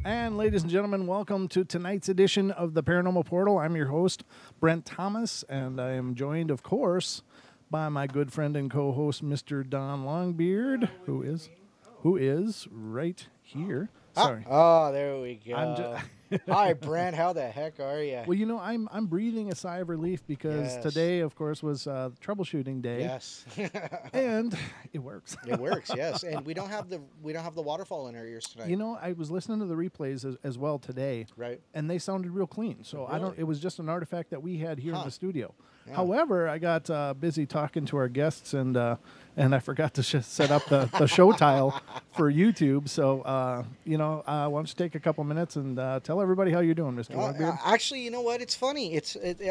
And ladies and gentlemen, welcome to tonight's edition of the Paranormal Portal. I'm your host, Brent Thomas, and I am joined, of course, by my good friend and co-host, Mr. Don Longbeard, who is right here. Sorry. Oh, there we go. Hi, Brent. How the heck are you? Well, you know, I'm breathing a sigh of relief because today, of course, was troubleshooting day. Yes. And it works. It works, yes. And we don't have the waterfall in our ears tonight. You know, I was listening to the replays as well today. Right. And they sounded real clean. So Really? it was just an artifact that we had here in the studio. Yeah. However, I got busy talking to our guests and I forgot to set up the show tile for YouTube. So, why don't you take a couple minutes and tell everybody how you're doing, Mr. Longbeard? Actually, you know what? It's funny.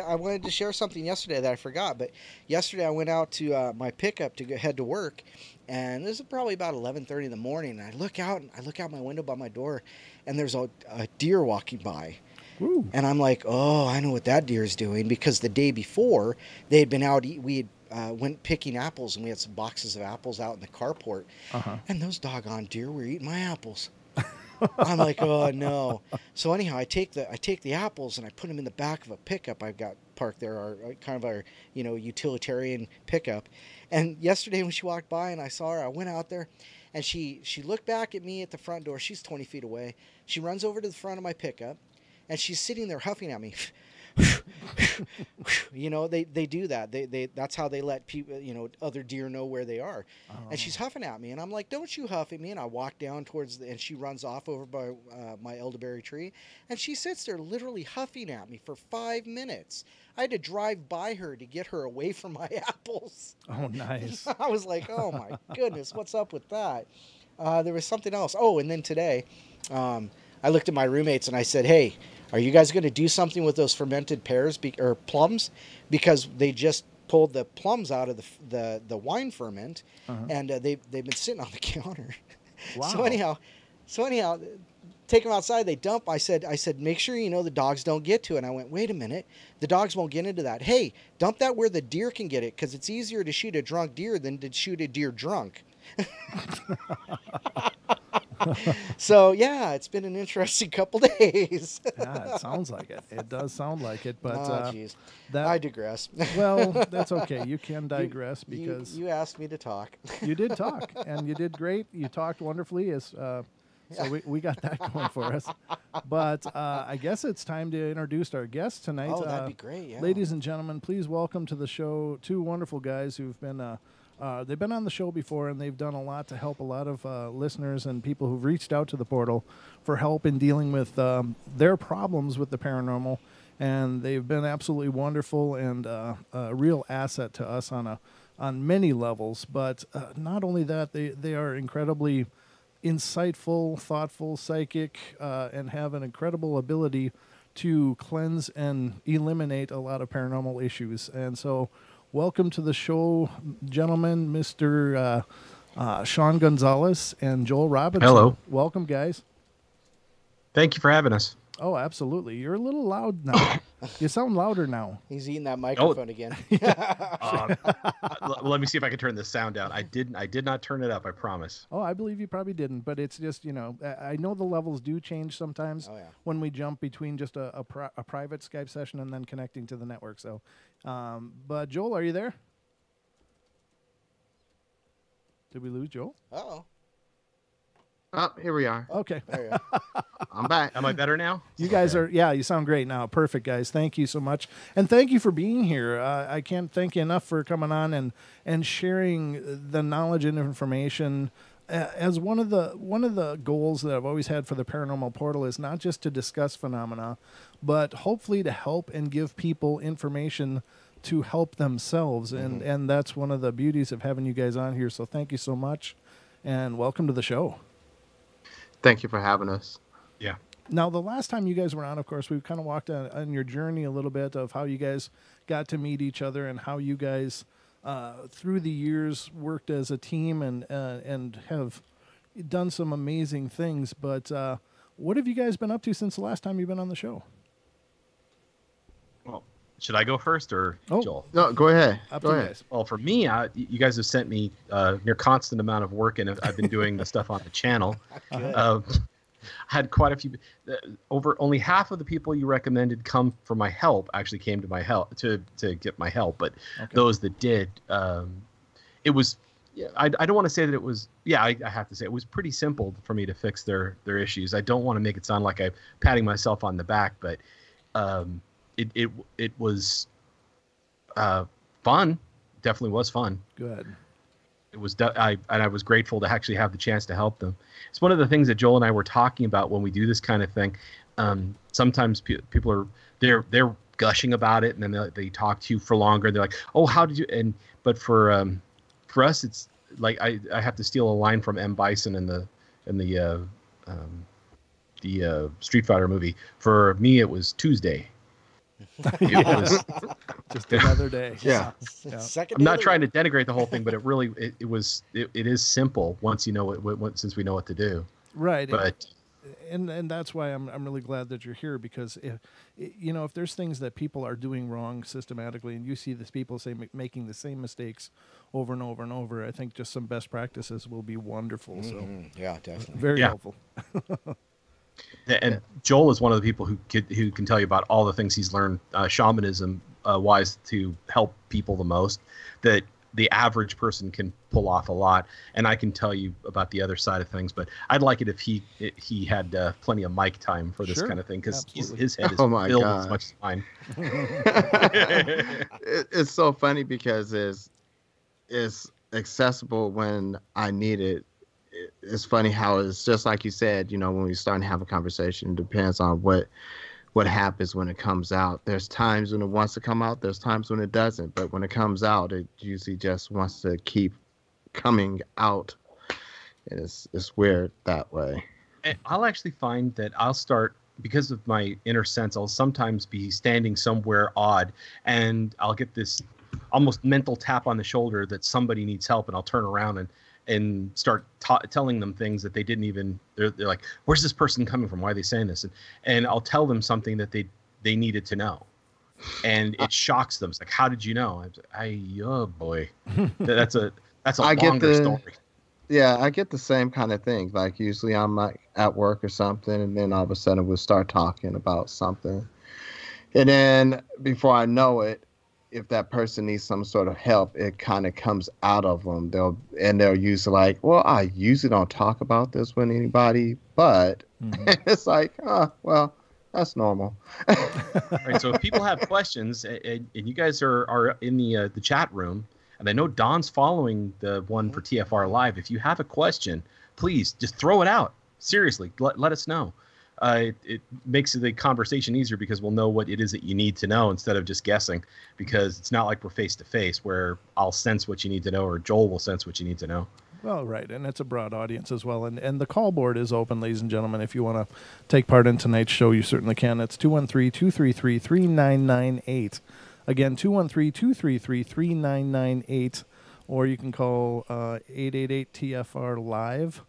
I wanted to share something yesterday that I forgot. But yesterday I went out to my pickup to head to work. And this is probably about 11:30 in the morning. And I look out my window by my door, and there's a deer walking by. Ooh. And I'm like, oh, I know what that deer is doing, because the day before they had been out. We had went picking apples, and we had some boxes of apples out in the carport. And those doggone deer were eating my apples. I'm like, oh no. So anyhow, I take the apples and I put them in the back of a pickup I've got parked there, our utilitarian pickup. And yesterday when she walked by and I saw her, I went out there, and she looked back at me at the front door. She's 20 feet away. She runs over to the front of my pickup, and she's sitting there huffing at me. You know, they do that. They that's how they let people, other deer know where they are. Oh. And she's huffing at me, and I'm like, "Don't you huff at me!" And I walk down and she runs off over by my elderberry tree, and she sits there literally huffing at me for 5 minutes. I had to drive by her to get her away from my apples. Oh, nice. I was like, "Oh my goodness, what's up with that?" There was something else. Oh, and then today, I looked at my roommates and I said, "Hey, are you guys going to do something with those fermented pears or plums?" Because they just pulled the plums out of the wine ferment, and they've been sitting on the counter. Wow. So anyhow, take them outside. They dump. I said, make sure the dogs don't get to it. And I went, wait a minute, the dogs won't get into that. Hey, dump that where the deer can get it, because it's easier to shoot a drunk deer than to shoot a deer drunk. So yeah, it's been an interesting couple days. Yeah, it sounds like it. It does sound like it, but I digress. Well, that's okay. You can digress because you asked me to talk. You did talk, and you did great. You talked wonderfully. So we got that going for us. But I guess it's time to introduce our guests tonight. Oh, that'd be great. Yeah. Ladies and gentlemen, please welcome to the show two wonderful guys who've been. They've been on the show before, and they've done a lot to help a lot of listeners and people who've reached out to the portal for help in dealing with their problems with the paranormal. And they've been absolutely wonderful and a real asset to us on many levels. But not only that, they are incredibly insightful, thoughtful, psychic, and have an incredible ability to cleanse and eliminate a lot of paranormal issues. And so welcome to the show, gentlemen, Mr. Sean Gonzalez and Joel Robinson. Hello. Welcome, guys. Thank you for having us. Oh, absolutely. You're a little loud now. You sound louder now. He's eating that microphone again. Let me see if I can turn the sound down. I did not turn it up, I promise. Oh, I believe you probably didn't, but it's just, I know the levels do change sometimes when we jump between just a private Skype session and then connecting to the network. So, but Joel, are you there? Did we lose Joel? Uh-oh. Oh, here we are. Okay. There you go. I'm back. Am I better now? You guys are, you sound great now. Perfect, guys. Thank you so much. And thank you for being here. I can't thank you enough for coming on and sharing the knowledge and information. As one of the goals that I've always had for the Paranormal Portal is not just to discuss phenomena, but hopefully to help and give people information to help themselves. And that's one of the beauties of having you guys on here. So thank you so much, and welcome to the show. Thank you for having us. Yeah. Now, the last time you guys were on, of course, we kind of walked on your journey a little bit of how you guys got to meet each other and how you guys, through the years, worked as a team and have done some amazing things. But what have you guys been up to since the last time you've been on the show? Well, should I go first or Joel? No, go ahead. Go ahead. Guys. Well, for me, you guys have sent me near constant amount of work, and I've been doing the stuff on the channel. I had quite a few. Over only half of the people you recommended come for my help. Actually, came to my help to get my help. But those that did, it was. Yeah, I don't want to say that it was. Yeah, I have to say it was pretty simple for me to fix their issues. I don't want to make it sound like I'm patting myself on the back, but it was fun. Definitely was fun. Good. It was. I was grateful to actually have the chance to help them. It's one of the things that Joel and I were talking about when we do this kind of thing. Sometimes people are they're gushing about it, and then they talk to you for longer. They're like, "Oh, how did you?" But for us, it's like I have to steal a line from M. Bison in the Street Fighter movie. For me, it was Tuesday. It was just another day. Yeah. Second. I'm not trying to denigrate the whole thing, but it really it is simple once you know it, since we know what to do. Right. But and that's why I'm really glad that you're here, because if there's things that people are doing wrong systematically, and you see these people making the same mistakes over and over and over, I think just some best practices will be wonderful. So yeah, definitely very helpful. And Joel is one of the people who can tell you about all the things he's learned shamanism wise to help people the most, that the average person can pull off a lot. And I can tell you about the other side of things, but I'd like it if he had plenty of mic time for this kind of thing, because his head is filled as much as mine. It's so funny because it's accessible when I need it. It's funny how it's just like you said, when we start to have a conversation, it depends on what happens when it comes out. There's times when it wants to come out, there's times when it doesn't, but when it comes out, it usually just wants to keep coming out. And it's weird that way. And I'll actually find that I'll start, because of my inner sense, I'll sometimes be standing somewhere odd, and I'll get this almost mental tap on the shoulder that somebody needs help, and I'll turn around and start telling them things that they didn't even, they're like, where's this person coming from? Why are they saying this? And I'll tell them something that they needed to know. And it shocks them. It's like, how did you know? Oh boy. That's a longer story. Yeah, I get the same kind of thing. Like usually I'm like at work or something, and then all of a sudden we'll start talking about something. And then before I know it, if that person needs some sort of help, it kind of comes out of them. They'll usually like, well, I usually don't talk about this with anybody, but it's like, well, that's normal. Right. So if people have questions, and you guys are in the chat room, and I know Don's following the one for TFR Live. If you have a question, please just throw it out. Seriously, let us know. It makes the conversation easier, because we'll know what it is that you need to know instead of just guessing, because it's not like we're face to face where I'll sense what you need to know or Joel will sense what you need to know. Well, right. And it's a broad audience as well. And the call board is open, ladies and gentlemen. If you want to take part in tonight's show, you certainly can. It's 213-233-3998. Again, 213-233-3998. Or you can call 888-TFR-LIVE.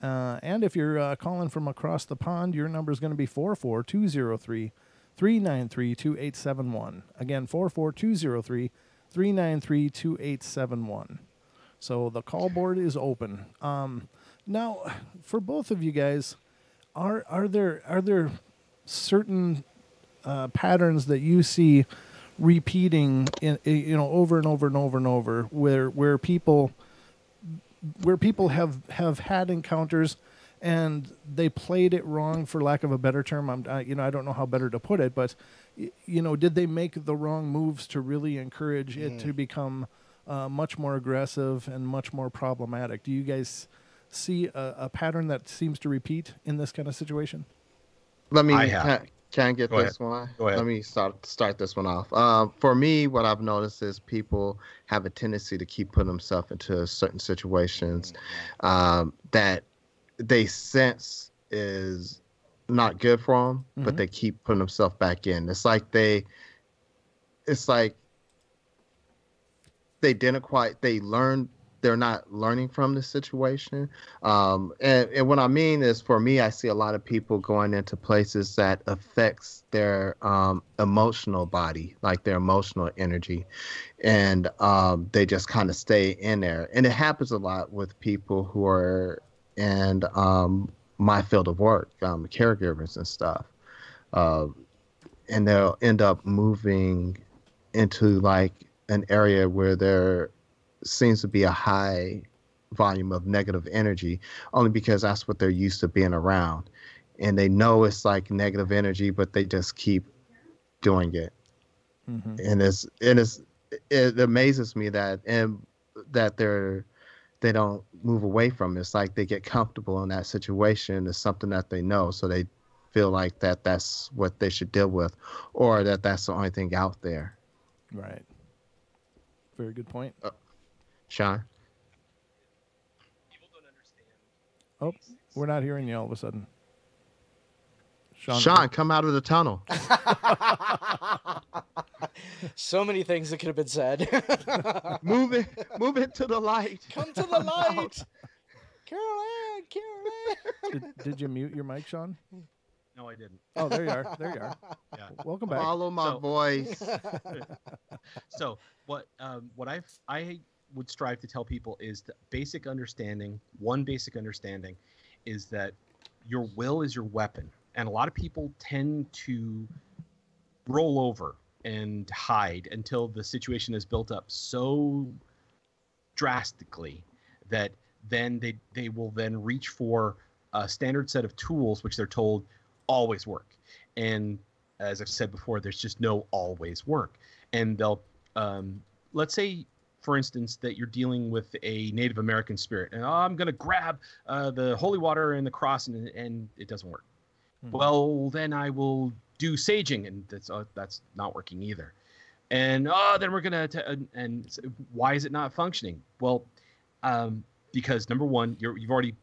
And if you're calling from across the pond, your number is going to be 44203-393-2871. Again, 44203-393-2871. So the call board is open. Now, for both of you guys, are there certain patterns that you see repeating over and over and over and over, where people have had encounters and they played it wrong, for lack of a better term? I don't know how better to put it, but did they make the wrong moves to really encourage it to become much more aggressive and much more problematic? Do you guys see a pattern that seems to repeat in this kind of situation? Can I get this one? Go ahead. Let me start this one off. For me, what I've noticed is people have a tendency to keep putting themselves into certain situations that they sense is not good for them, but they keep putting themselves back in. It's like they learn. They're not learning from the situation. And what I mean is, for me, I see a lot of people going into places that affects their emotional body, like their emotional energy. And they just kind of stay in there. And it happens a lot with people who are in my field of work, caregivers and stuff. And they'll end up moving into like an area where there seems to be a high volume of negative energy, only because that's what they're used to being around. And they know it's like negative energy, but they just keep doing it. Mm-hmm. And it amazes me that they don't move away from it. It's like they get comfortable in that situation. It's something that they know, so they feel like that's what they should deal with, or that's the only thing out there. Right. Very good point. Sean? People don't understand. Oh, we're not hearing you all of a sudden. Sean, come out of the tunnel. So many things that could have been said. Move it to the light. Come to the light. Carol. Did you mute your mic, Sean? No, I didn't. Oh, there you are. Yeah. Welcome back. Follow my voice. So what I would strive to tell people is the basic understanding. One basic understanding is that your will is your weapon, and a lot of people tend to roll over and hide until the situation is built up so drastically that then they will then reach for a standard set of tools which they're told always work. And as I've said before, there's just no always work. And they'll let's say, for instance, that you're dealing with a Native American spirit, and I'm going to grab the holy water and the cross, and it doesn't work. Mm-hmm. Well, then I will do saging, and that's not working either. And then we're going to and why is it not functioning? Well, because number one, you've already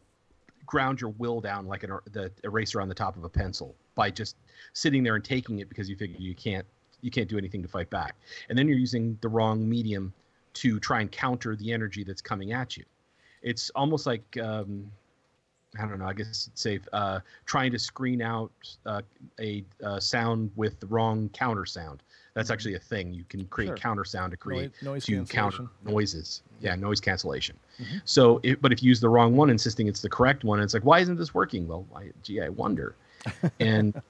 ground your will down like the eraser on the top of a pencil by just sitting there and taking it because you figure you can't do anything to fight back. And then you're using the wrong medium to try and counter the energy that's coming at you. It's almost like I don't know, I guess say trying to screen out a sound with the wrong counter sound. That's actually a thing. You can create counter sound to create to counter noises. Yeah, noise cancellation. Mm-hmm. So, but if you use the wrong one, insisting it's the correct one, it's like, why isn't this working? Well, I wonder. And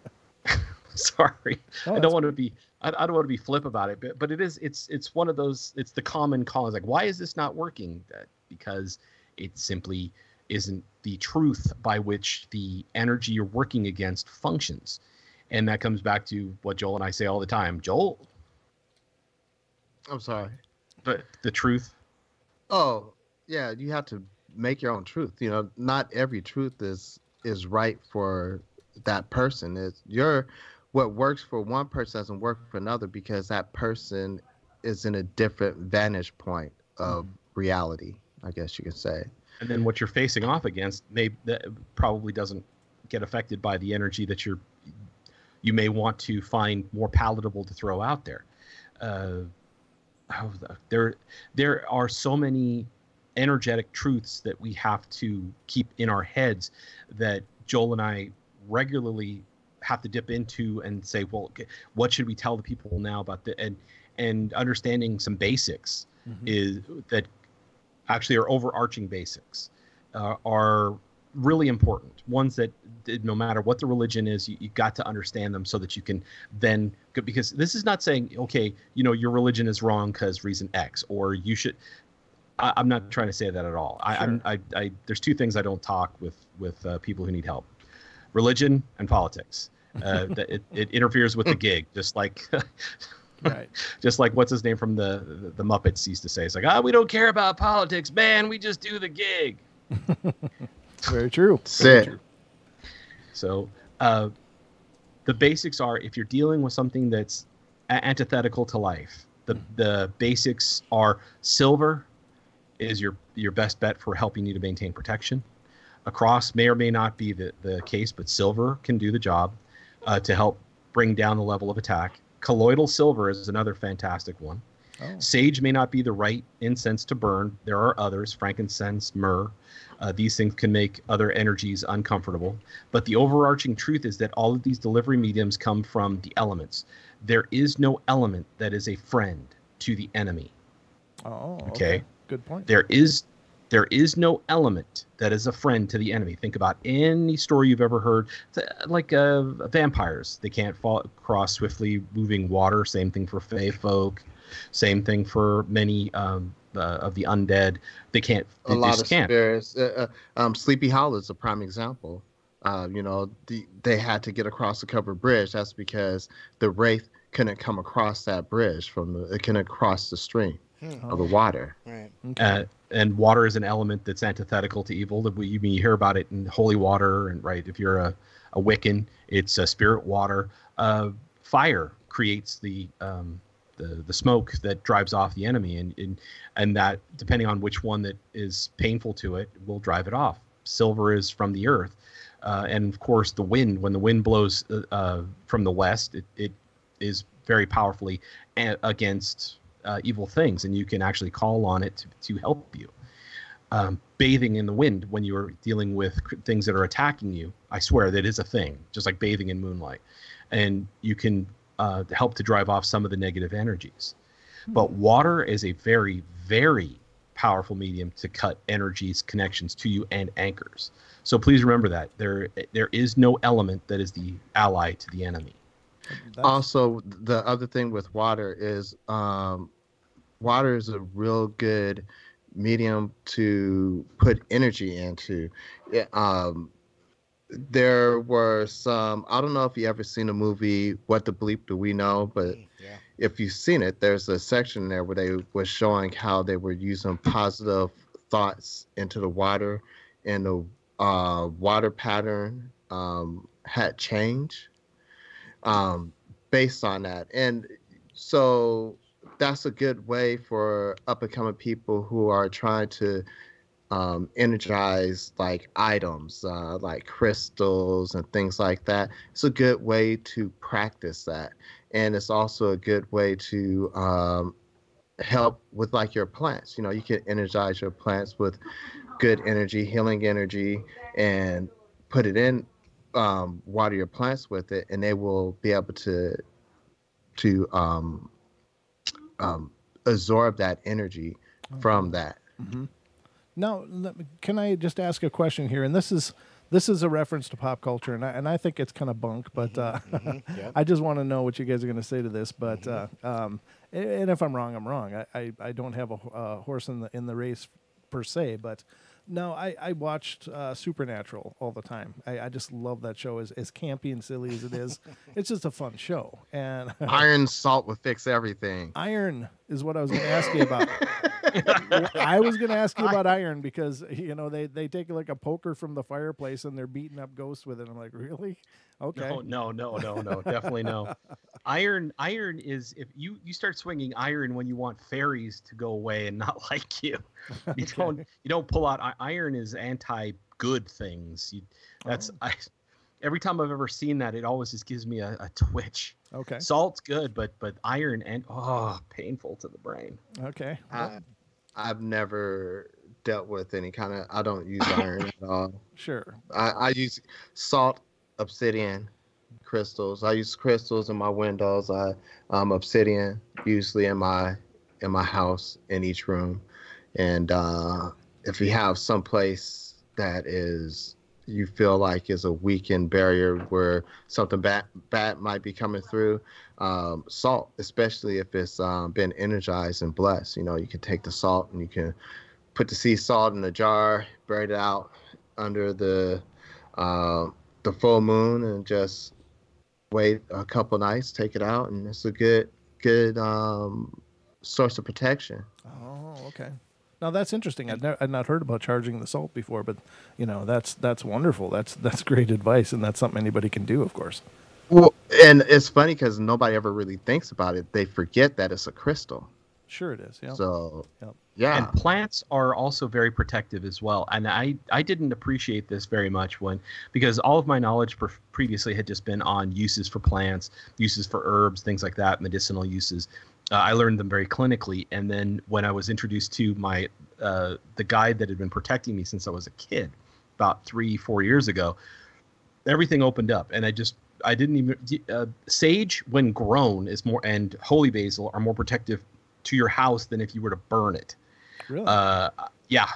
sorry, I don't want to be. I don't want to be flip about it, but it is. It's one of those. It's the common call. It's like, why is this not working? Because it simply isn't the truth by which the energy you're working against functions. And that comes back to what Joel and I say all the time. Joel? I'm sorry. But the truth? Oh, yeah, you have to make your own truth. You know, not every truth is right for that person. What works for one person doesn't work for another because that person is in a different vantage point of reality, I guess you could say. And then what you're facing off against probably doesn't get affected by the energy that you may want to find more palatable to throw out there. There are so many energetic truths that we have to keep in our heads that Joel and I regularly have to dip into and say, well, okay, what should we tell the people now about and understanding some basics is that actually are overarching basics are really important. Ones that no matter what the religion is, you got to understand them so that you can then, because this is not saying, okay, your religion is wrong because reason X, or you should, I'm not trying to say that at all. Sure. There's two things I don't talk with people who need help: religion and politics. It interferes with the gig, just like right. Just like what's his name from the Muppets used to say. It's like, we don't care about politics, man. We just do the gig. Very true. Very true. So the basics are, if you're dealing with something that's antithetical to life, the basics are silver is your best bet for helping you to maintain protection. A cross may or may not be the case, but silver can do the job to help bring down the level of attack. Colloidal silver is another fantastic one. Oh. Sage may not be the right incense to burn. There are others, frankincense, myrrh. These things can make other energies uncomfortable. But the overarching truth is that all of these delivery mediums come from the elements. There is no element that is a friend to the enemy. Oh, okay. Good point. There is There is no element that is a friend to the enemy. Think about any story you've ever heard, like vampires. They can't fall across swiftly moving water. Same thing for fae folk. Same thing for many of the undead. They can't. They A lot just of can't. spirits. Sleepy Hollow is a prime example. They had to get across the covered bridge. That's because the wraith couldn't come across that bridge it couldn't cross the stream of the water. Right. Okay. And water is an element that's antithetical to evil. You hear about it in holy water, and right, if you're a Wiccan, it's spirit water. Fire creates the smoke that drives off the enemy, and that, depending on which one that is painful to it, will drive it off. Silver is from the earth, and of course the wind. When the wind blows from the west, it is very powerfully against evil things, and you can actually call on it to help you. Bathing in the wind when you are dealing with things that are attacking you, I swear that is a thing, just like bathing in moonlight, and you can help to drive off some of the negative energies. But water is a very, very powerful medium to cut energies, connections to you, and anchors. So please remember that there is no element that is the ally to the enemy. Also, the other thing with water is water is a real good medium to put energy into. There were some, I don't know if you ever seen the movie What the Bleep Do We Know, but Yeah. if you've seen it, there's a section there where they were showing how they were using positive thoughts into the water, and the water pattern had changed based on that. And so that's a good way for up-and-coming people who are trying to energize like items, like crystals and things like that. It's a good way to practice that. And it's also a good way to help with like your plants. You can energize your plants with good energy, healing energy, and put it in, water your plants with it, and they will be able to absorb that energy from that. Mm-hmm. Now, can I just ask a question here? And this is a reference to pop culture, and I think it's kind of bunk, but Yep. I just want to know what you guys are going to say to this. But and if I'm wrong, I'm wrong. I don't have a horse in the race per se, but no, I watched Supernatural all the time. I just love that show. As campy and silly as it is, it's just a fun show. And Iron salt would fix everything. iron is what I was going to ask you about. I was going to ask you about iron because they take like a poker from the fireplace and they're beating up ghosts with it. I'm like, really? Okay. No, definitely no. Iron is, if you start swinging iron when you want fairies to go away and not like you. You don't pull out iron is anti-good things. Every time I've ever seen that, it always just gives me a twitch. Okay. Salt's good, but iron and painful to the brain. Okay. I've never dealt with any kind of. I don't use iron at all. Sure. I use salt, obsidian, crystals. I use crystals in my windows. Obsidian usually in my house in each room, and if you have some place that is you feel like is a weakened barrier where something bad might be coming through, salt, especially if it's been energized and blessed. You can take the salt and you can put the sea salt in a jar, bury it out under the full moon, and just wait a couple nights, take it out, and it's a good source of protection. Oh, okay. Now that's interesting. I'd not heard about charging the salt before, but that's wonderful. That's great advice, and that's something anybody can do, of course. Well, and it's funny because nobody ever really thinks about it. They forget that it's a crystal. Sure, it is. Yeah. So, Yep. yeah. And plants are also very protective as well. And I didn't appreciate this very much because all of my knowledge previously had just been on uses for plants, uses for herbs, things like that, medicinal uses. I learned them very clinically, and then when I was introduced to the guide that had been protecting me since I was a kid, about 3-4 years ago, everything opened up, and I didn't even sage when grown is more, and holy basil are more protective to your house than if you were to burn it. Really? Yeah,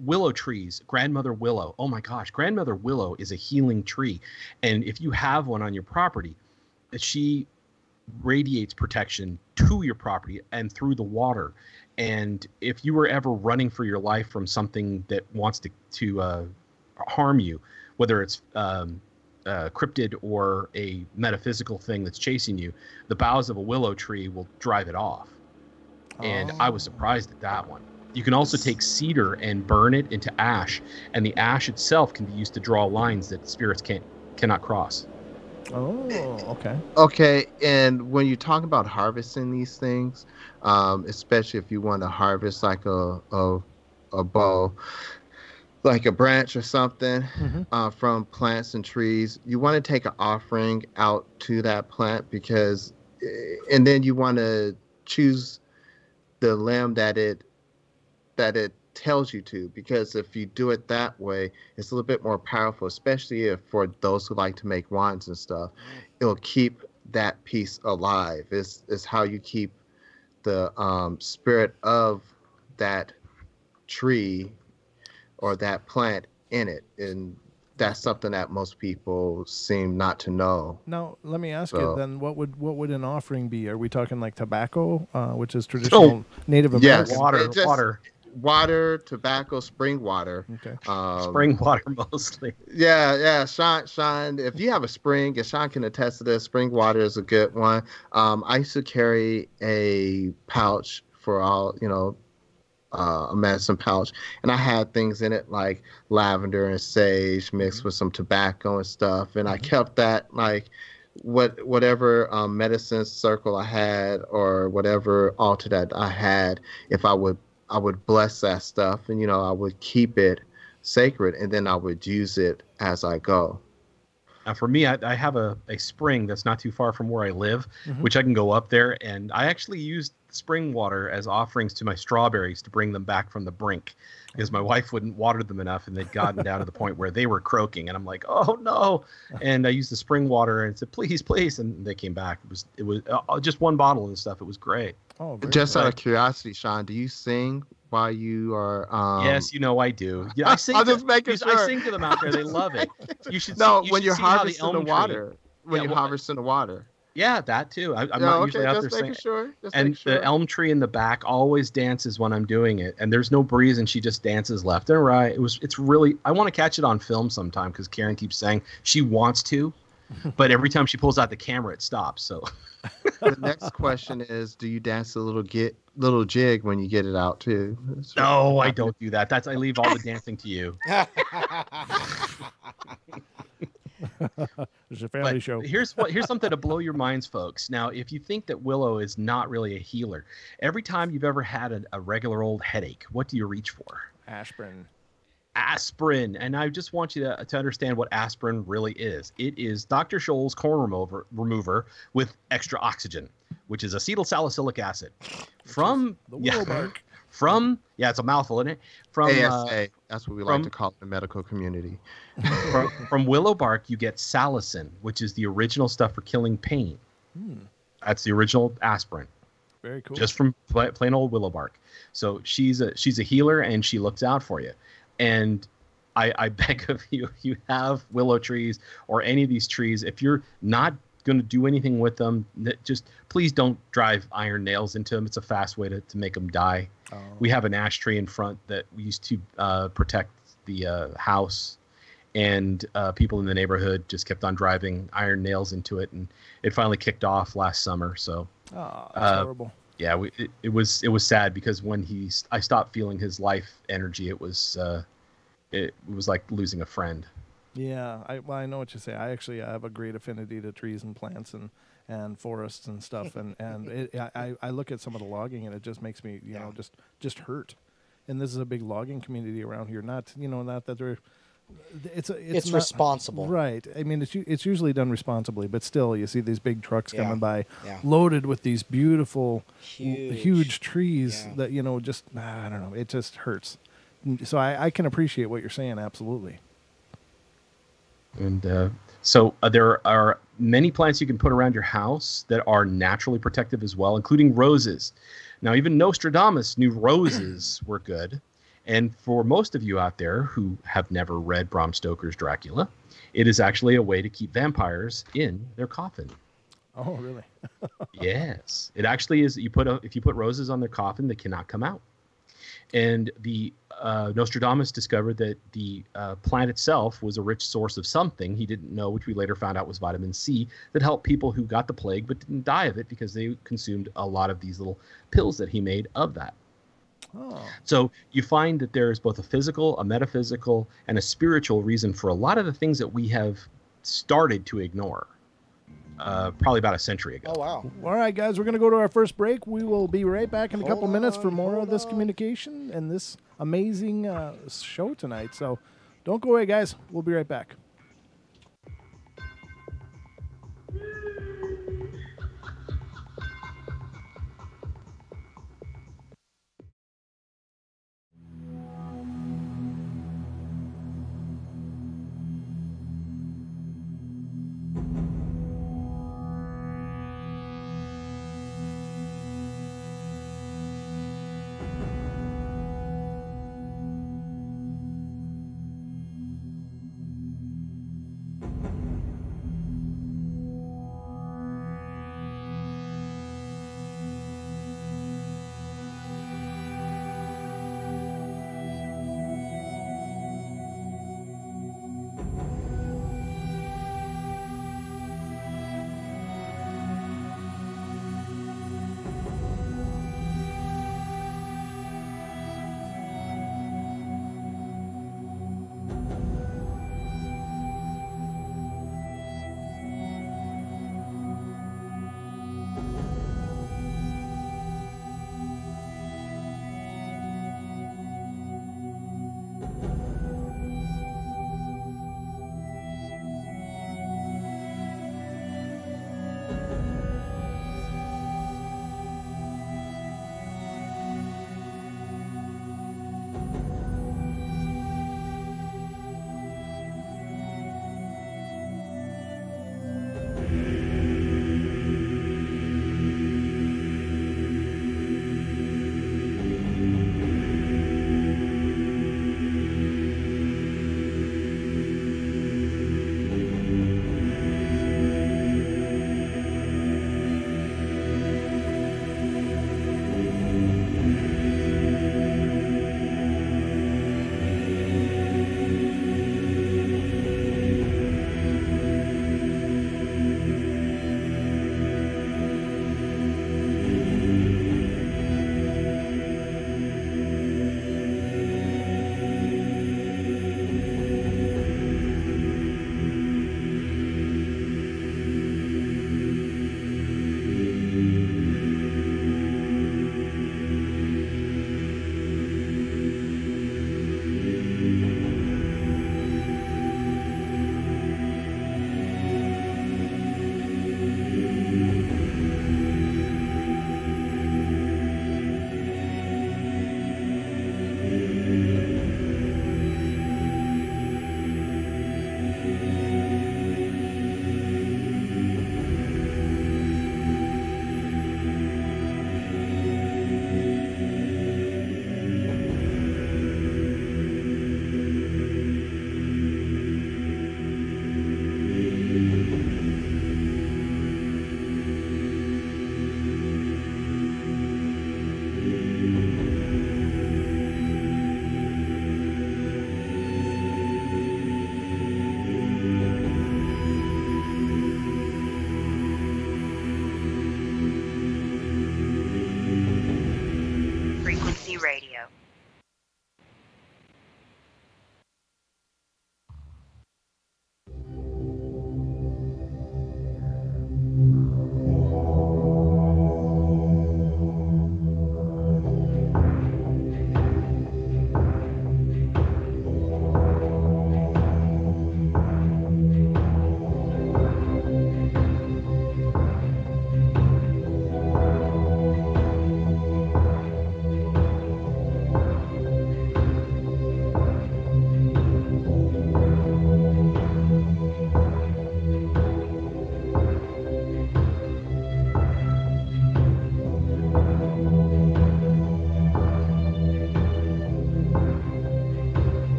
willow trees, grandmother willow. Oh my gosh, grandmother willow is a healing tree. And if you have one on your property, she radiates protection to your property and through the water. And if you were ever running for your life from something that wants to harm you, whether it's cryptid or a metaphysical thing that's chasing you, the boughs of a willow tree will drive it off. And I was surprised at that one. You can also take cedar and burn it into ash, and the ash itself can be used to draw lines that spirits cannot cross. Oh, okay. Okay, and when you talk about harvesting these things, especially if you want to harvest like a bow, like a branch or something, from plants and trees, you want to take an offering out to that plant and then you want to choose the limb that it tells you to, because if you do it that way, it's a little bit more powerful, especially if for those who like to make wands and stuff, it'll keep that piece alive. It's how you keep the spirit of that tree or that plant in it, and that's something that most people seem not to know. Now, let me ask you then, what would an offering be? Are we talking like tobacco, which is traditional Native American? Yes, water, tobacco, spring water. Okay. Spring water mostly. Yeah. Sean, if you have a spring, and Sean can attest to this, spring water is a good one. I used to carry a pouch for all, a medicine pouch, and I had things in it like lavender and sage mixed with some tobacco and stuff, and I kept that like whatever medicine circle I had or whatever altar that I had, if I would bless that stuff, and I would keep it sacred, and then I would use it as I go. Now for me, I have a spring that's not too far from where I live, which I can go up there, and I actually used spring water as offerings to my strawberries to bring them back from the brink, because my wife wouldn't water them enough, and they'd gotten down to the point where they were croaking, and I'm like, oh no! And I used the spring water and said, please, and they came back. It was just one bottle and stuff. It was great. Oh, just out of curiosity, Sean, do you sing while you are? Yes, I do. Yeah, I sing. I'll just make it sure. I sing to them out there. They love it. You should. When you're harvesting the water. Harvesting the water. Yeah, that too. I'm not usually out there singing. The elm tree in the back always dances when I'm doing it, and there's no breeze, and she just dances left and right. It's really. I want to catch it on film sometime, because Karen keeps saying she wants to, but every time she pulls out the camera, it stops. So. The next question is, do you dance a little jig when you get it out too? No, I don't do that. I leave all the dancing to you. It's a family show. Here's something to blow your minds, folks. Now, if you think that willow is not really a healer, every time you've ever had a regular old headache, what do you reach for? Aspirin. And I just want you to understand what aspirin really is. It is Dr. Scholl's corn remover with extra oxygen, which is acetyl salicylic acid. From the willow bark. It's a mouthful, isn't it? From ASA, that's what we like to call it in the medical community. From willow bark, you get salicin, which is the original stuff for killing pain. That's the original aspirin. Very cool. Just from plain old willow bark. So she's a healer, and she looks out for you. And I beg of you, if you have willow trees or any of these trees, if you're not going to do anything with them, just please don't drive iron nails into them. It's a fast way to make them die. Oh. We have an ash tree in front that we used to protect the house, and people in the neighborhood just kept on driving iron nails into it, and it finally kicked off last summer. So that's horrible. Yeah, it was sad, because when I stopped feeling his life energy, it was like losing a friend. Yeah, I know what you say. I have a great affinity to trees and plants and forests and stuff, and I look at some of the logging, and it just makes me just hurt. And this is a big logging community around here. Not that they're. It's not responsible, right? I mean, it's usually done responsibly, but still, you see these big trucks coming by, loaded with these beautiful, huge trees that just I don't know. It just hurts. So I can appreciate what you're saying, absolutely. And so there are many plants you can put around your house that are naturally protective as well, including roses. Now, even Nostradamus knew roses were good. And for most of you out there who have never read Bram Stoker's Dracula, it is actually a way to keep vampires in their coffin. Oh, really? Yes, it actually is. If you put roses on their coffin, they cannot come out. And the Nostradamus discovered that the plant itself was a rich source of something he didn't know, which we later found out was vitamin C, that helped people who got the plague but didn't die of it because they consumed a lot of these little pills that he made of that. Oh. So you find that there is both a physical, a metaphysical, and a spiritual reason for a lot of the things that we have started to ignore. Probably about a century ago. Oh, wow. All right, guys, we're going to go to our first break. We will be right back in a couple Hold minutes for on, more of hold this on. communication and this amazing show tonight. So don't go away, guys. We'll be right back.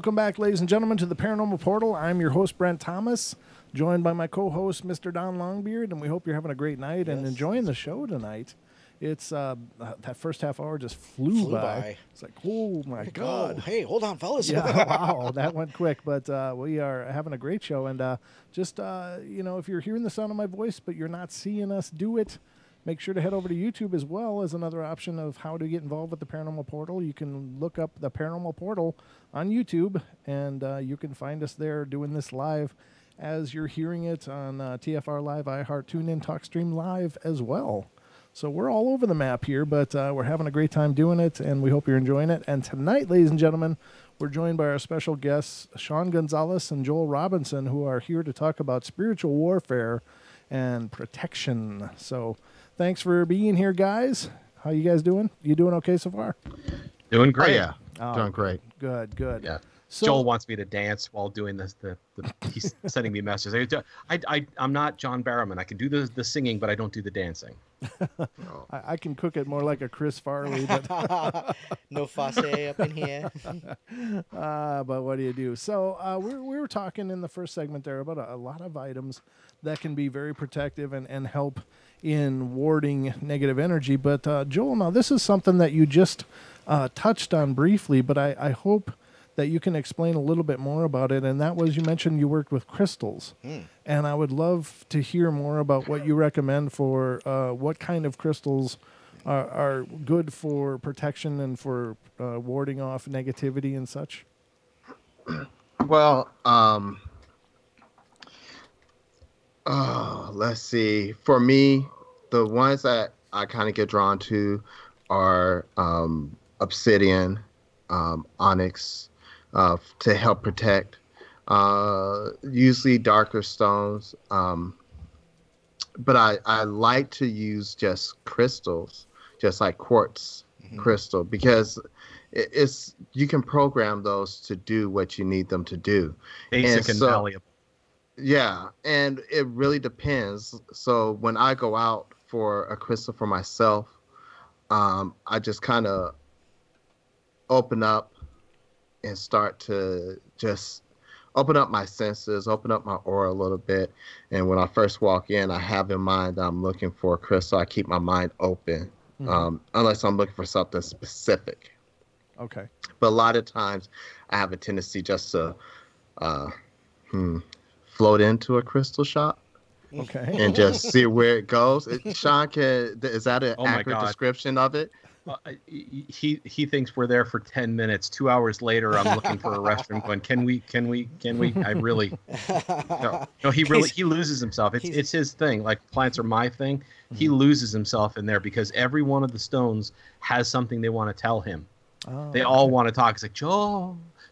Welcome back, ladies and gentlemen, to the Paranormal Portal. I'm your host, Brent Thomas, joined by my co-host, Mr. Don Longbeard, and we hope you're having a great night and enjoying the show tonight. It's that first half hour just flew by. It's like, oh my God! Oh, hey, hold on, fellas. Yeah, wow, that went quick. But we are having a great show, and just if you're hearing the sound of my voice, but you're not seeing us do it, make sure to head over to YouTube as well as another option of how to get involved with the Paranormal Portal. You can look up the Paranormal Portal on YouTube, and you can find us there doing this live as you're hearing it on TFR Live, iHeart, TuneIn, TalkStream Live as well. So we're all over the map here, but we're having a great time doing it, and we hope you're enjoying it. And tonight, ladies and gentlemen, we're joined by our special guests, Sean Gonzalez and Joel Robinson, who are here to talk about spiritual warfare and protection. So thanks for being here, guys. How you guys doing? You doing okay so far? Doing great. Oh, yeah. Doing great. Good. Yeah. So, Joel wants me to dance while doing this. He's sending me messages. I'm not John Barrowman. I can do the singing, but I don't do the dancing. I can cook it more like a Chris Farley. But No fussy up in here. but what do you do? So we were talking in the first segment there about a lot of items that can be very protective and help in warding negative energy. But Joel, now this is something that you just touched on briefly, but I hope that you can explain a little bit more about it. And that was, you mentioned you worked with crystals. And I would love to hear more about what you recommend for what kind of crystals are good for protection and for warding off negativity and such. Well, let's see. For me, the ones that I kind of get drawn to are obsidian, onyx, to help protect. Usually darker stones. But I like to use just crystals, just like quartz crystal, because it's you can program those to do what you need them to do. Basic and valuable. Yeah, and it really depends. So when I go out for a crystal for myself, I just kind of open up and start to just open up my senses, open up my aura a little bit. And when I first walk in, I have in mind that I'm looking for a crystal. I keep my mind open, unless I'm looking for something specific. Okay. But a lot of times I have a tendency just to float into a crystal shop. Okay. And just see where it goes. Sean, is that an Oh my accurate God. description of it? He thinks we're there for 10 minutes. 2 hours later, I'm looking for a restroom going, can we? I really, no, he loses himself. It's his thing. Like plants are my thing. He loses himself in there because every one of the stones has something they want to tell him. They all want to talk. It's like,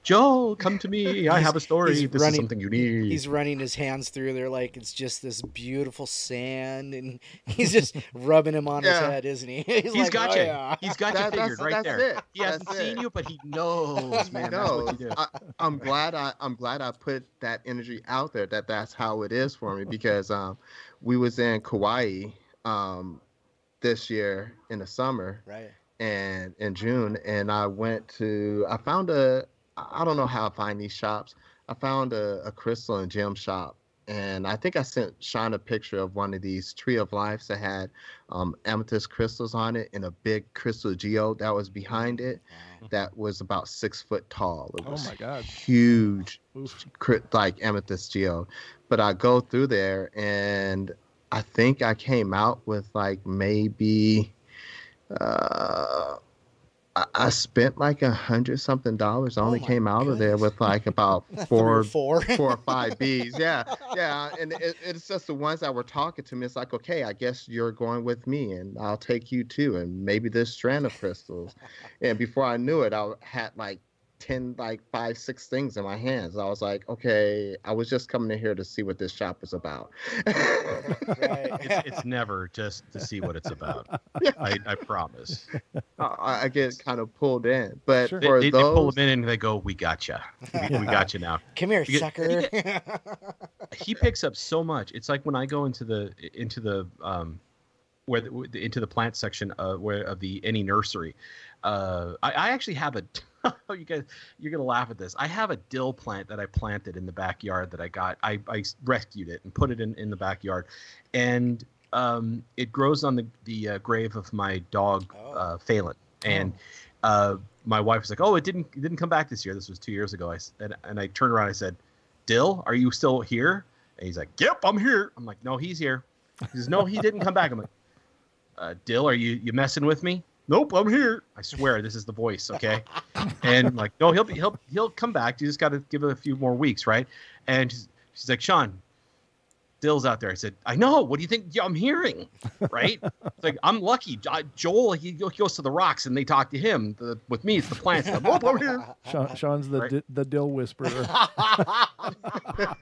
Joel, come to me. I have a story. This is something you need. He's running his hands through there like it's just this beautiful sand, and he's just rubbing him on his head, isn't he? He's like, got oh, you. Yeah. He's got you figured right there. It. He hasn't seen you, but he knows, man. That's what you do. I'm glad I put that energy out there. That's how it is for me, because we was in Kauai this year in the summer, Right. And in June, and I found I don't know how I find these shops. I found a crystal and gem shop, and I think I sent Sean a picture of one of these Tree of Lives that had amethyst crystals on it and a big crystal geode that was behind it. That was about 6 foot tall. It was my God. Huge, like amethyst geode. But I go through there, and I think I came out with like maybe I spent like $100-something. I only came out of there with like about four or five Bs. Yeah. And it's just the ones that were talking to me. It's like, okay, I guess you're going with me, and I'll take you too, and maybe this strand of crystals. And before I knew it, I had like 10, like 5, 6 things in my hands. I was like, okay, I was just coming in here to see what this shop is about. It's never just to see what it's about. I promise. I get kind of pulled in, but Sure. for They those, pull them in and they go, "We got you. We got you now." Come here, Because sucker. He picks up so much. It's like when I go into the plant section of the any nursery. I actually have you guys, you're gonna laugh at this. I have a dill plant that I planted in the backyard that I got. I rescued it and put it in the backyard, and it grows on the grave of my dog Phelan. And my wife was like, "Oh, it didn't come back this year. This was 2 years ago." And I turned around. I said, "Dill, are you still here?" And he's like, "Yep, I'm here." I'm like, "No, he's here." He says, "No, he didn't come back." I'm like, "Dill, are you messing with me?" "Nope, I'm here." I swear this is the voice, okay? And like, "No, he'll come back. You just got to give it a few more weeks, right?" And she's like, "Sean, Dill's out there." I said, "I know. What do you think I'm hearing?" Right? It's like, I'm lucky. Joel, he goes to the rocks and they talk to him. With me, it's the plants. "Nope, I'm here." Sean's the dill whisperer.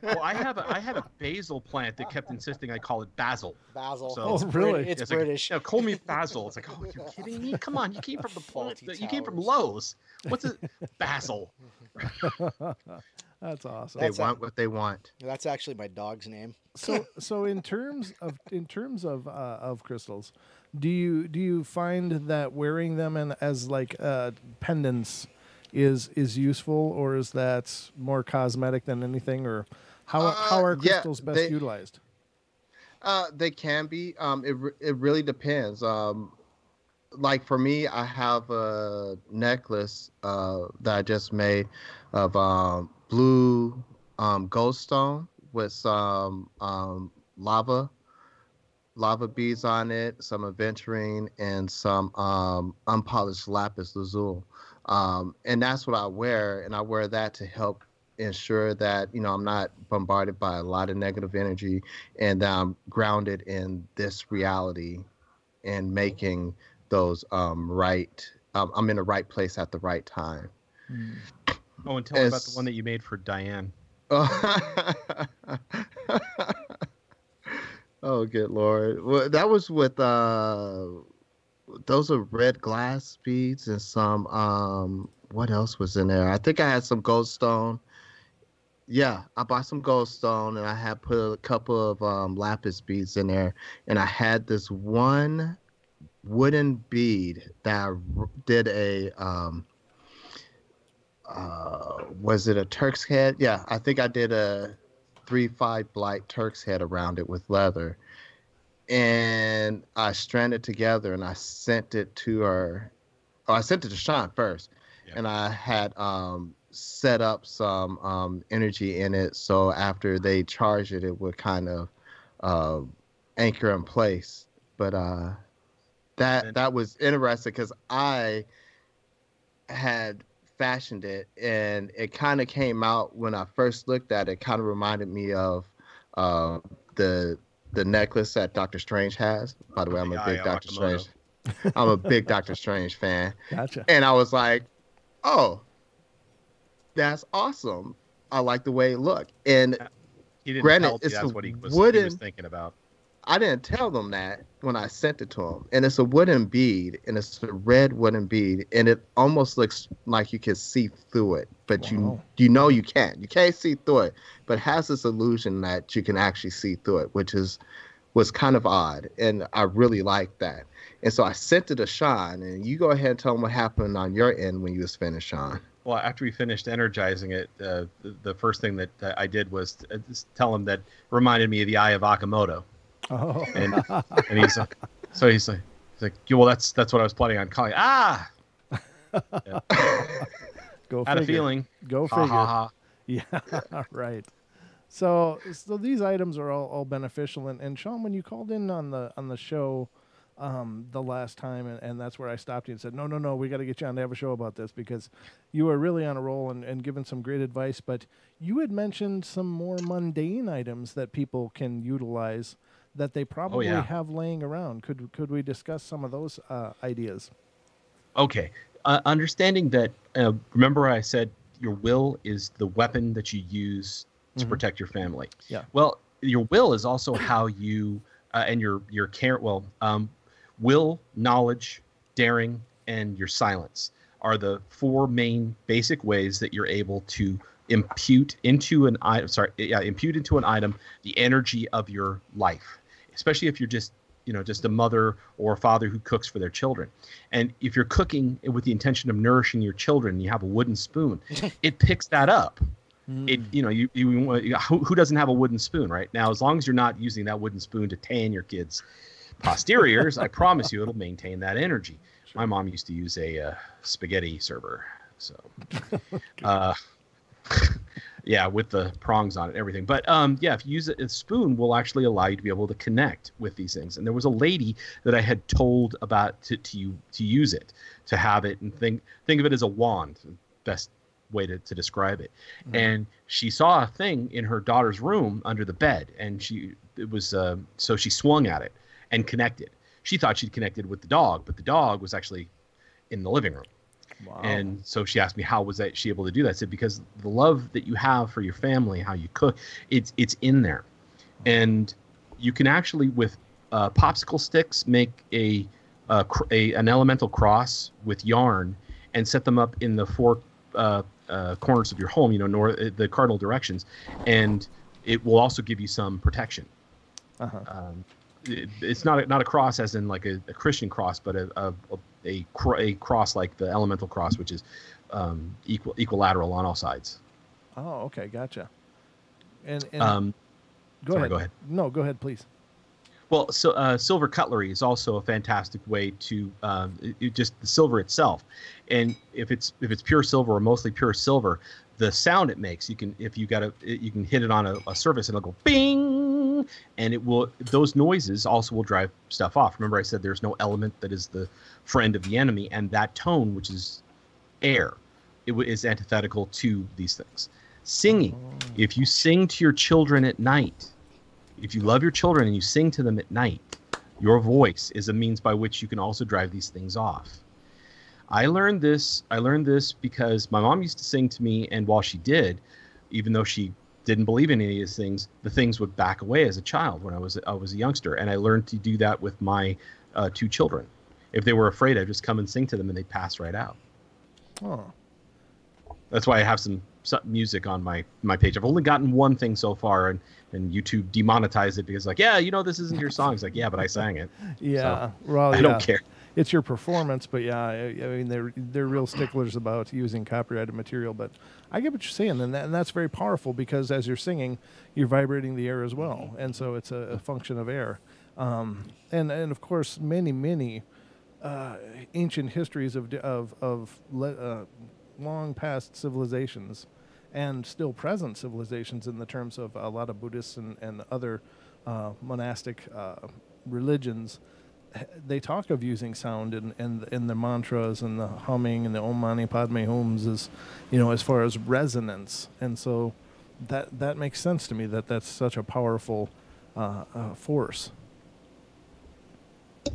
Well, I had a basil plant that kept insisting I call it basil. Basil. So really? It's like, British. "No, call me Basil." It's like, "Oh, you're kidding me? Come on, you came from the plant. Faulty You came from towers. Lowe's. What's it? Basil." That's awesome. They want what they want. That's actually my dog's name. So in terms of crystals, do you find that wearing them as like pendants is useful, or is that more cosmetic than anything, or how are crystals best utilized? They can be. It really depends. Like for me, I have a necklace that I just made of blue goldstone with some lava beads on it, some aventurine, and some unpolished lapis lazuli. And that's what I wear, and I wear that to help ensure that I'm not bombarded by a lot of negative energy, and that I'm grounded in this reality and making those right. I'm in the right place at the right time. Oh, and tell me about the one that you made for Diane. Oh, good Lord. Well, that was with those are red glass beads and some what else was in there? I think I had some goldstone. Yeah, I bought some goldstone, and I had put a couple of lapis beads in there, and I had this one wooden bead that I did a was it a Turk's head? Yeah, I think I did a 3-5 blight Turk's head around it with leather, and I stranded together and I sent it to her. Oh, I sent it to Sean first, and I had set up some energy in it, so after they charge it, it would kind of anchor in place. But that was interesting because I had fashioned it, and it kind of came out when I first looked at it. Kind of reminded me of the necklace that Doctor Strange has. By the way, I'm a big Doctor Strange. I'm a big Doctor Strange fan. Gotcha. And I was like, oh, that's awesome. I like the way it looked. And He didn't granted, tell you it's that's a what he was thinking about. I didn't tell them that when I sent it to them. And it's a wooden bead, and it's a red wooden bead, and it almost looks like you can see through it, but Wow. you know you can't. You can't see through it, but it has this illusion that you can actually see through it, which was kind of odd, and I really liked that. And so I sent it to Sean, and you go ahead and tell him what happened on your end when you was finished, Sean. Well, after we finished energizing it, the first thing that I did was just tell him that reminded me of the Eye of Akamoto. Oh. And he's like, yeah, well, that's what I was planning on calling. Yeah. Go Had figure. a feeling. Go Ha, figure. ha, ha. Yeah, right. So these items are all beneficial. And Sean, when you called in on the show the last time, and that's where I stopped you and said, no, we got to get you on to have a show about this, because you were really on a roll and giving some great advice. But you had mentioned some more mundane items that people can utilize that they probably have laying around. Could we discuss some of those ideas? Okay. Understanding that, remember I said your will is the weapon that you use to protect your family. Yeah. Well, your will is also how you, and your care, will, knowledge, daring, and your silence are the four main basic ways that you're able to impute into an item the energy of your life, especially if you're just just a mother or a father who cooks for their children. And if you're cooking with the intention of nourishing your children, you have a wooden spoon, it picks that up. It, who doesn't have a wooden spoon right now? As long as you're not using that wooden spoon to tan your kids' posteriors, I promise you it'll maintain that energy. Sure. My mom used to use a spaghetti server, so yeah, with the prongs on it, everything. But yeah, if you use a spoon, will actually allow you to be able to connect with these things. And there was a lady that I had told about to use it, to have it, and think of it as a wand, best way to describe it. Mm-hmm. And she saw a thing in her daughter's room under the bed, and so she swung at it and connected. She thought she'd connected with the dog, but the dog was actually in the living room. Wow. And so she asked me, how was she able to do that? I said, because the love that you have for your family, how you cook, it's in there. And you can actually, with popsicle sticks, make an elemental cross with yarn and set them up in the four corners of your home, the cardinal directions, and it will also give you some protection. Uh-huh. It's not a cross as in like a Christian cross, but a cross like the elemental cross, which is equilateral on all sides. Oh, okay, gotcha. And go ahead. No, go ahead, please. Well, so silver cutlery is also a fantastic way to just the silver itself, and if it's pure silver or mostly pure silver, the sound it makes, you can hit it on a surface and it'll go bing, and those noises also will drive stuff off. Remember I said there's no element that is the friend of the enemy, and that tone, which is air, is antithetical to these things. Singing, if you sing to your children at night, if you love your children and you sing to them at night, your voice is a means by which you can also drive these things off. I learned this because my mom used to sing to me, and while she did, even though she didn't believe in any of these things, the things would back away as a child when I was a youngster, and I learned to do that with my 2 children. If they were afraid, I'd just come and sing to them, and they'd pass right out. Oh. That's why I have some music on my page. I've only gotten one thing so far, and YouTube demonetized it because this isn't your song. It's like, yeah, but I sang it. Yeah, so well, I don't care. It's your performance, but yeah, I mean they're real sticklers about using copyrighted material. But I get what you're saying, and that's very powerful because as you're singing, you're vibrating the air as well, and so it's a function of air. And of course, many ancient histories of long past civilizations and still present civilizations in the terms of a lot of Buddhists and other monastic religions. They talk of using sound in the mantras and the humming and the Om Mani Padme Hums as far as resonance. And so that makes sense to me that's such a powerful force.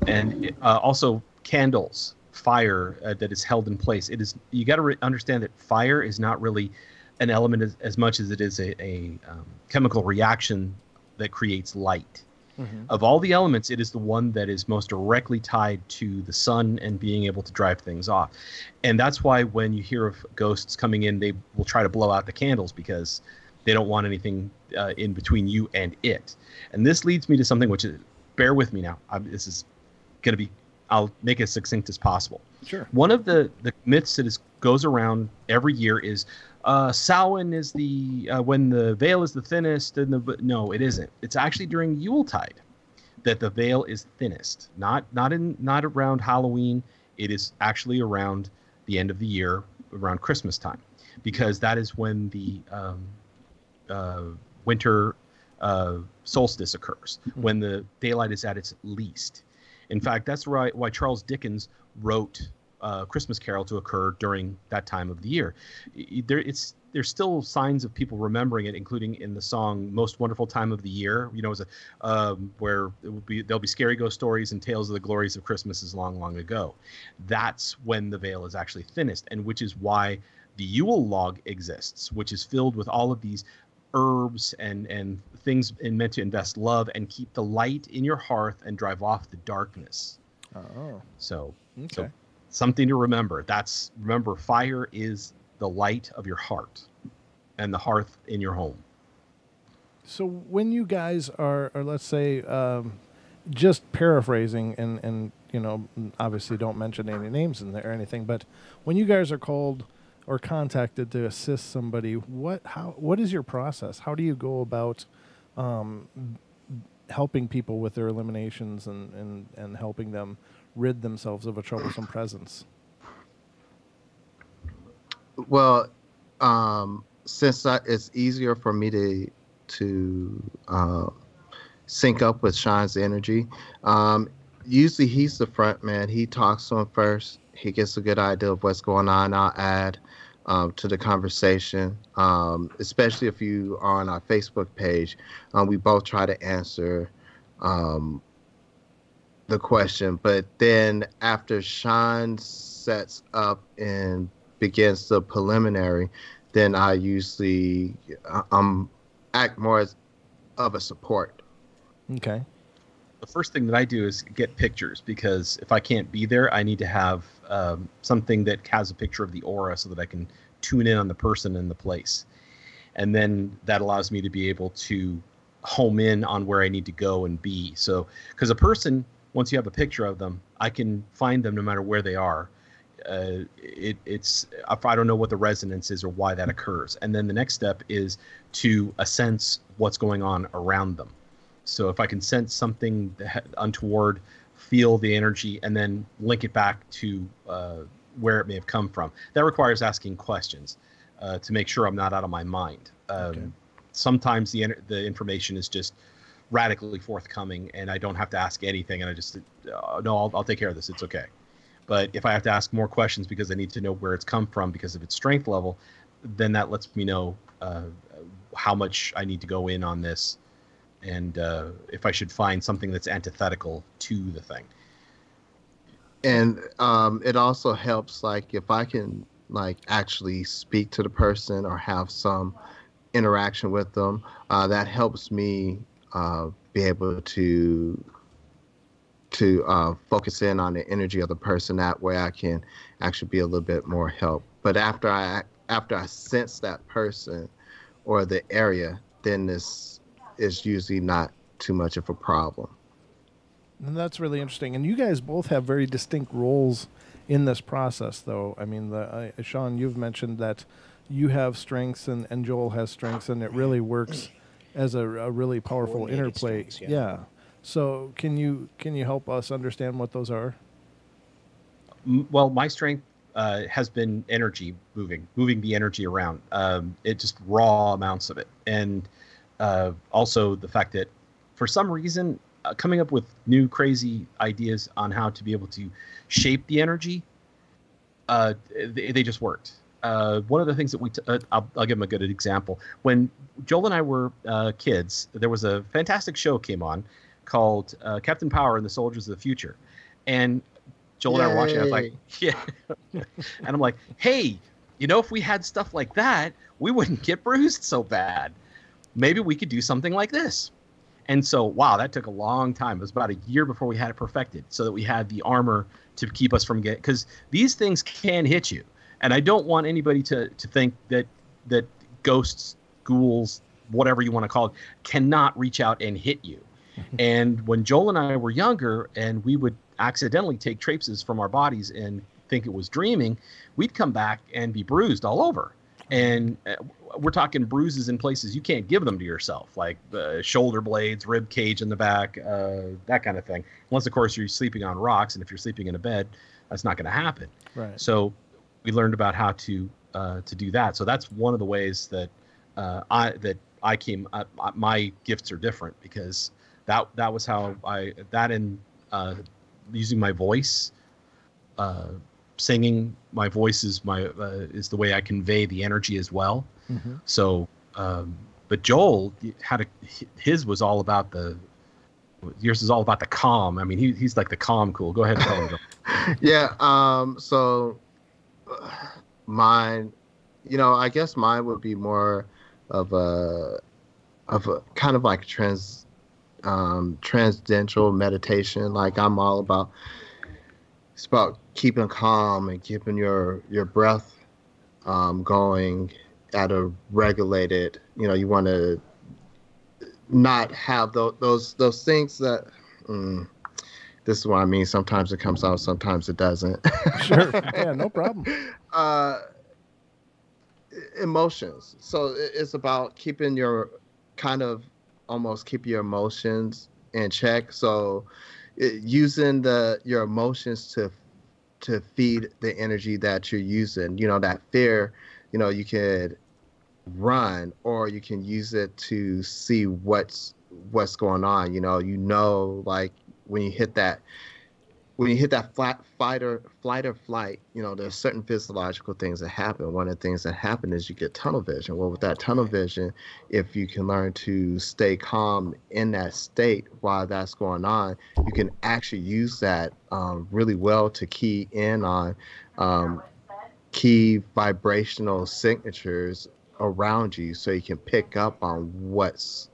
And also candles, fire that is held in place. You got to understand that fire is not really an element as much as it is a chemical reaction that creates light. Mm-hmm. Of all the elements, it is the one that is most directly tied to the sun and being able to drive things off. And that's why when you hear of ghosts coming in, they will try to blow out the candles because they don't want anything in between you and it. And this leads me to something which is, bear with me now. This is going to be, I'll make it as succinct as possible. Sure. One of the myths that goes around every year is Samhain is when the veil is the thinnest, no, it isn't. It's actually during Yuletide that the veil is thinnest. Not around Halloween. It is actually around the end of the year, around Christmas time, because that is when the winter solstice occurs, when the daylight is at its least. In fact, that's why Charles Dickens wrote Christmas Carol to occur during that time of the year. There's still signs of people remembering it, including in the song "Most Wonderful Time of the Year." Where there'll be scary ghost stories and tales of the glories of Christmases long, long ago. That's when the veil is actually thinnest, and which is why the Yule log exists, which is filled with all of these herbs and things meant to invest love and keep the light in your hearth and drive off the darkness. Oh, so okay. So something to remember. Remember, fire is the light of your heart and the hearth in your home. So when you guys are let's say, just paraphrasing, and obviously don't mention any names in there or anything, but when you guys are called or contacted to assist somebody, what is your process? How do you go about helping people with their eliminations and helping them rid themselves of a troublesome presence? Well, since it's easier for me to sync up with Sean's energy, usually he's the front man. He talks to him first. He gets a good idea of what's going on. I'll add to the conversation, especially if you are on our Facebook page. We both try to answer the question, but then after Sean sets up and begins the preliminary, then I usually act more as of a support. Okay. The first thing that I do is get pictures, because if I can't be there, I need to have something that has a picture of the aura so that I can tune in on the person and the place. And then that allows me to be able to home in on where I need to go and be. So, because a person, once you have a picture of them, I can find them no matter where they are. It's if I don't know what the resonance is or why that occurs. And then the next step is to sense what's going on around them. So if I can sense something untoward, feel the energy, and then link it back to where it may have come from. That requires asking questions to make sure I'm not out of my mind. Okay. Sometimes the information is just radically forthcoming, and I don't have to ask anything, and I just, no, I'll take care of this. It's okay. But if I have to ask more questions because I need to know where it's come from because of its strength level, then that lets me know how much I need to go in on this, and if I should find something that's antithetical to the thing. And it also helps, like, if I can, like, actually speak to the person or have some interaction with them, that helps me be able to focus in on the energy of the person. That way I can actually be a little bit more help. But after I sense that person or the area, then this is usually not too much of a problem. And that's really interesting. And you guys both have very distinct roles in this process, though. I mean, Sean, you've mentioned that you have strengths and Joel has strengths, and it really works as a really powerful interplay. Strengths, yeah. So can you help us understand what those are? Well, my strength has been energy, moving the energy around. It just raw amounts of it. And also the fact that for some reason, coming up with new crazy ideas on how to be able to shape the energy, they just worked. One of the things that I'll give them a good example. When Joel and I were kids, there was a fantastic show came on called Captain Power and the Soldiers of the Future. And Joel and I were watching, I was like, yeah. And I'm like, hey, if we had stuff like that, we wouldn't get bruised so bad. Maybe we could do something like this. And so, wow, that took a long time. It was about a year before we had it perfected, so that we had the armor to keep us from getting, because these things can hit you. And I don't want anybody to think that ghosts, ghouls, whatever you want to call it, cannot reach out and hit you. And when Joel and I were younger and we would accidentally take traces from our bodies and think it was dreaming, we'd come back and be bruised all over. And we're talking bruises in places you can't give them to yourself, like shoulder blades, rib cage in the back, that kind of thing. Unless, of course, you're sleeping on rocks, and if you're sleeping in a bed, that's not going to happen. Right. So we learned about how to do that. So that's one of the ways that I came. My gifts are different, because that was how using my voice, singing. My voice is is the way I convey the energy as well. Mm-hmm. So, but Joel his was all about yours is all about the calm. I mean, he's like the calm cool. Go ahead and tell him. Yeah. So mine, I guess mine would be more of a kind of like transcendental meditation. Like, I'm all about, it's about keeping calm and keeping your breath going at a regulated, you want to not have those things that mm, this is what I mean. Sometimes it comes out, sometimes it doesn't. Sure. Yeah, no problem. uh, Emotions. So it's about keeping your kind of almost keep your emotions in check. So using your emotions to feed the energy that you're using. You know, that fear, you know, you could run or you can use it to see what's going on. You know, like when you hit that flight or flight, you know, there's certain physiological things that happen. One of the things that happen is you get tunnel vision. Well, with that tunnel vision, if you can learn to stay calm in that state while that's going on, you can actually use that really well to key in on key vibrational signatures around you so you can pick up on what's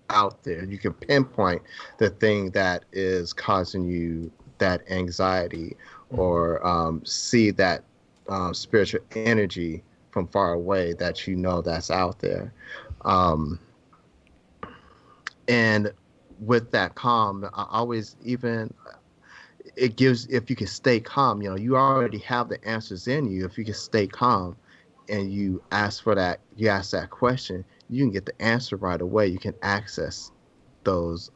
out there. You can pinpoint the thing that is causing you that anxiety or see that spiritual energy from far away that you know that's out there. And with that calm, I always even it gives, if you can stay calm, you know, you already have the answers in you. If you can stay calm and you ask that question, you can get the answer right away. You can access those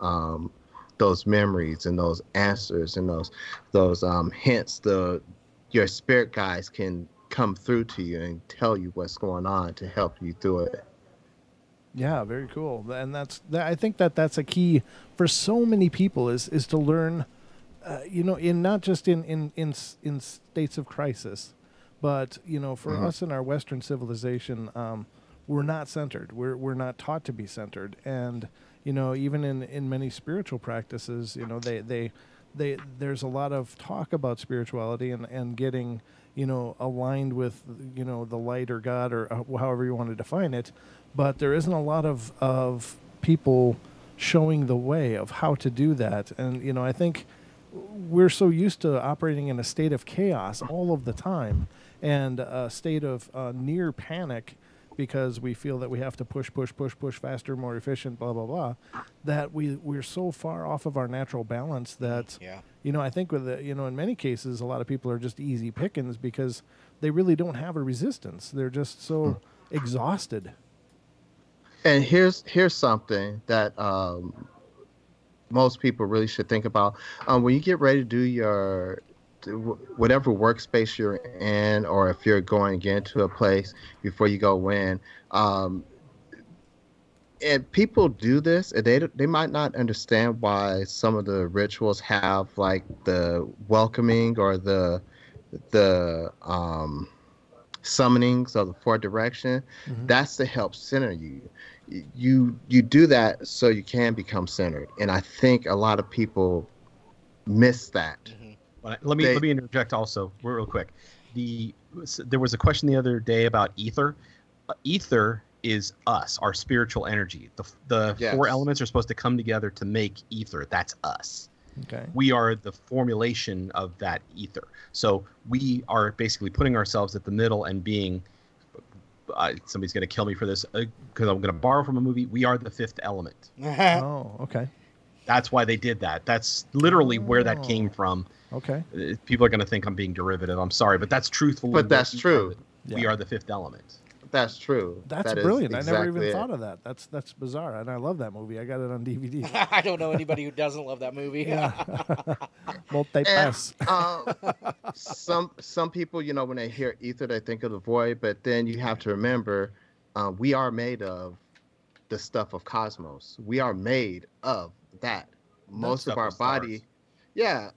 memories and those answers and those hints. Your spirit guides can come through to you and tell you what's going on to help you through it. Yeah, very cool. And I think that's a key for so many people is to learn, you know, in not just in states of crisis, but you know, for us in our Western civilization, we're not centered. We're not taught to be centered, and you know, even in many spiritual practices, you know, there's a lot of talk about spirituality and getting, you know, aligned with, you know, the light or God or however you want to define it, but there isn't a lot of people showing the way of how to do that. And you know, I think we're so used to operating in a state of chaos all of the time and a state of near panic because we feel that we have to push faster, more efficient, blah, blah, blah, that we're so far off of our natural balance that, you know, I think you know, in many cases, a lot of people are just easy pickings because they really don't have a resistance. They're just so exhausted. And here's something that most people really should think about. When you get ready to do your whatever workspace you're in, or if you're going into a place before you go in, and people do this, and they might not understand why some of the rituals have like the welcoming or the summonings of the four direction. That's to help center you. You do that so you can become centered, and I think a lot of people miss that. Let me interject also real quick. There was a question the other day about ether. Ether is us, our spiritual energy. The four elements are supposed to come together to make ether. That's us. Okay. We are the formulation of that ether. So we are basically putting ourselves at the middle and being. Somebody's going to kill me for this because I'm going to borrow from a movie. We are the fifth element. Oh, okay. That's why they did that. That's literally where that came from. Okay. People are going to think I'm being derivative. I'm sorry, but that's truthful. But that's true. We are the fifth element. That's true. That's brilliant. I never even thought of that. That's bizarre, and I love that movie. I got it on DVD. I don't know anybody who doesn't love that movie. Yeah. Multi-pass. Some people, you know, when they hear ether, they think of the void, but then you have to remember, we are made of the stuff of cosmos. We are made of that. Most of our body,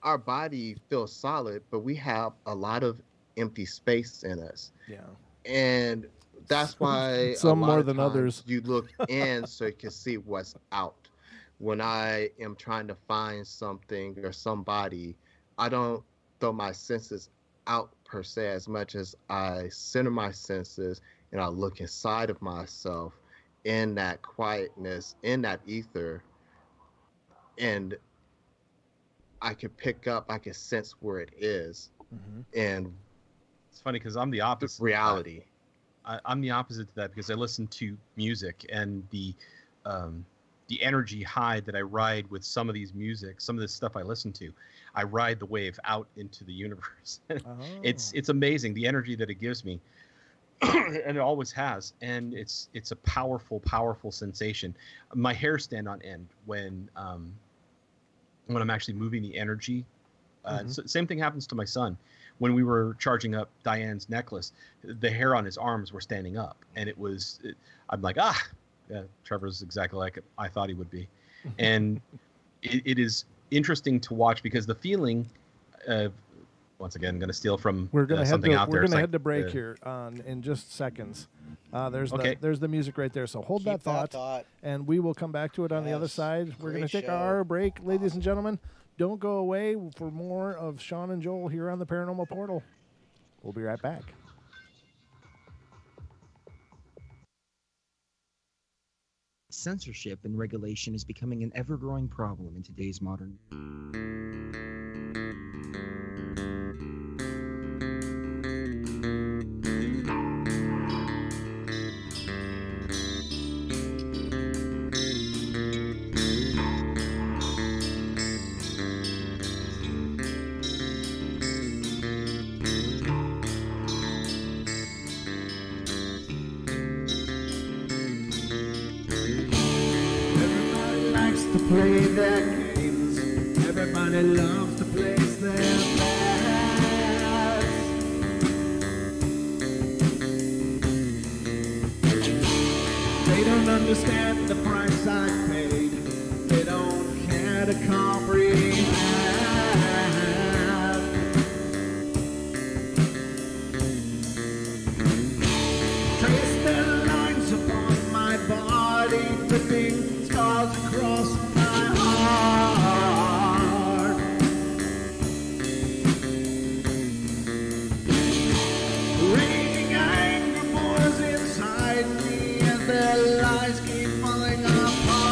our body feels solid, but we have a lot of empty space in us. Yeah. And that's why some more than others. You look in so you can see what's out. When I am trying to find something or somebody, I don't throw my senses out per se as much as I center my senses and I look inside of myself in that quietness, in that ether, and I can pick up, I can sense where it is. And it's funny because I'm the opposite. Reality. I'm the opposite to that because I listen to music, and the the energy high that I ride with some of these music, some of this stuff I listen to, I ride the wave out into the universe. It's amazing the energy that it gives me. And it always has, and it's a powerful sensation. My hairs stand on end when I'm actually moving the energy. So same thing happens to my son. When we were charging up Diane's necklace, the hair on his arms were standing up, and I'm like, yeah, Trevor's exactly like I thought he would be. And it is interesting to watch, because the feeling of, once again, going to steal from something out there. We're going to head to break here in just seconds. There's the music right there. So hold that thought, and we will come back to it on the other side. We're going to take our break, ladies and gentlemen. Don't go away for more of Sean and Joel here on the Paranormal Portal. We'll be right back. Censorship and regulation is becoming an ever-growing problem in today's modern. Play their games. Everybody loves to place their bets. They don't understand the price I paid. They don't care to comprehend. Trace their lines upon my body, dripping scars across my heart. Raging anger pours inside me as their lies keep falling apart.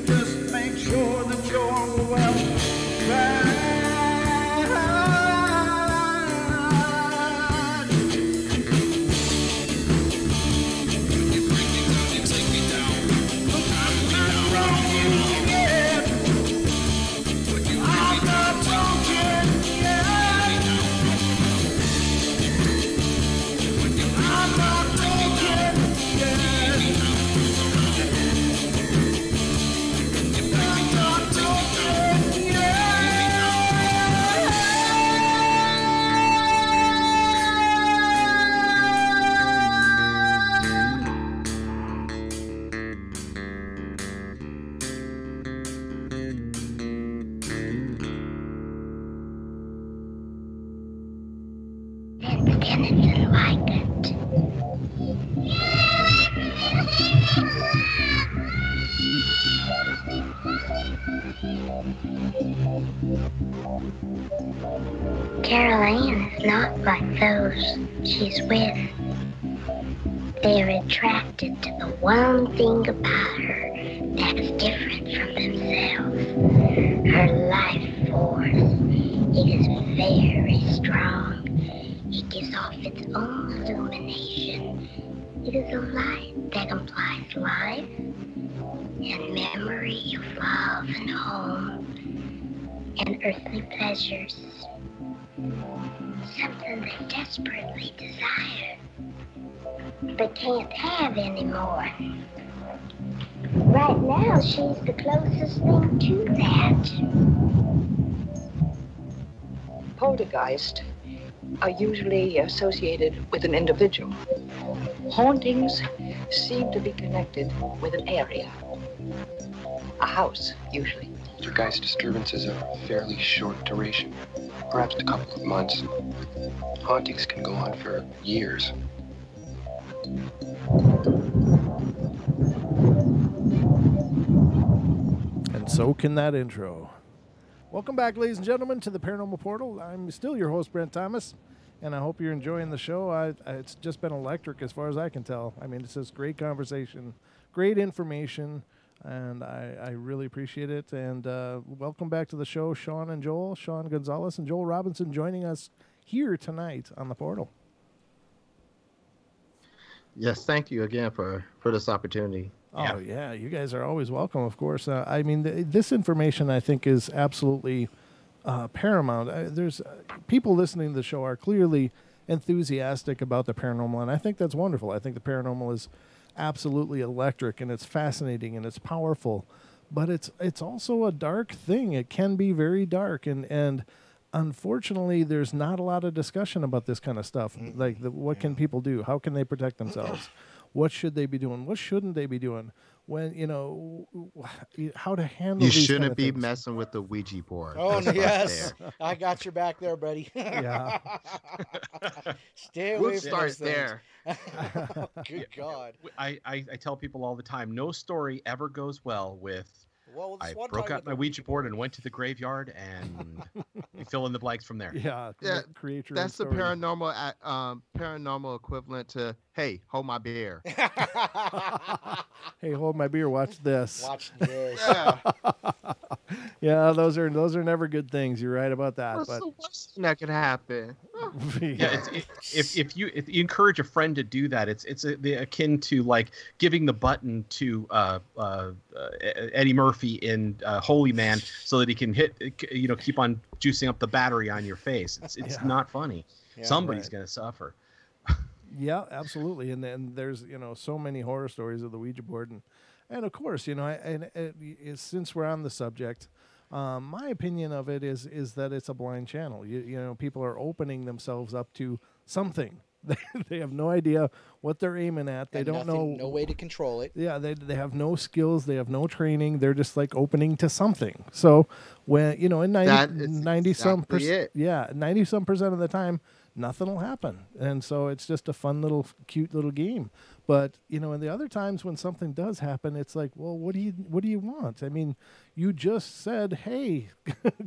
Just make sure that you're well fed. I'm not wrong yet. I'm not talking yet. I'm not talking yet. Beginning to like it. Carol Ann is not like those she's with. They're attracted to the one thing about her that's different from themselves. Her life force. It is very strong. It gives off its own illumination. It is a light that implies life and memory of love and home and earthly pleasures. Something they desperately desire, but can't have anymore. Right now, she's the closest thing to that. Poltergeist are usually associated with an individual. Hauntings seem to be connected with an area. A house, usually. Poltergeist disturbances are fairly short duration, perhaps a couple of months. Hauntings can go on for years. And so can that intro. Welcome back, ladies and gentlemen, to the Paranormal Portal. I'm still your host, Brent Thomas, and I hope you're enjoying the show. It's just been electric as far as I can tell. I mean, it's just great conversation, great information, and I really appreciate it. And welcome back to the show, Sean and Joel, Sean Gonzalez and Joel Robinson joining us here tonight on the Portal. Yes, thank you again for this opportunity. Oh, yeah. You guys are always welcome, of course. I mean, this information, I think, is absolutely paramount. There's people listening to the show are clearly enthusiastic about the paranormal, and I think that's wonderful. I think the paranormal is absolutely electric, and it's fascinating, and it's powerful. But it's also a dark thing. It can be very dark, and unfortunately, there's not a lot of discussion about this kind of stuff. Like, what can people do? How can they protect themselves? What should they be doing? What shouldn't they be doing? When, how to handle You these shouldn't kind of be things. messing with the Ouija board. Oh, Let's start yes. there. I got your back there, buddy. Yeah. Stay away We'll from start those things. there. Good God. I tell people all the time, no story ever goes well with Well, this I one broke time out with my the Ouija board and went to the graveyard, and you fill in the blanks from there. Yeah. Yeah, Create your That's own the story. paranormal equivalent to, hey, hold my beer. Hey, hold my beer. Watch this. Watch this. Yeah. Yeah, those are never good things. You're right about that. What's But the worst thing that could happen? Yeah, if you encourage a friend to do that, it's akin to like giving the button to Eddie Murphy in Holy Man so that he can keep on juicing up the battery on your face. It's not funny. Yeah, Somebody's right. gonna suffer. yeah, absolutely. And then there's so many horror stories of the Ouija board, and of course since we're on the subject. My opinion of it is that it's a blind channel. People are opening themselves up to something. They have no idea what they're aiming at. They And don't nothing- know. No way to control it. Yeah, they have no skills. They have no training. They're just like opening to something. So when in 90 some exactly it. 90 some percent of the time, nothing will happen. And so it's just a fun little cute little game. But in the other times when something does happen, it's like, well, what do you want? I mean, you just said, hey,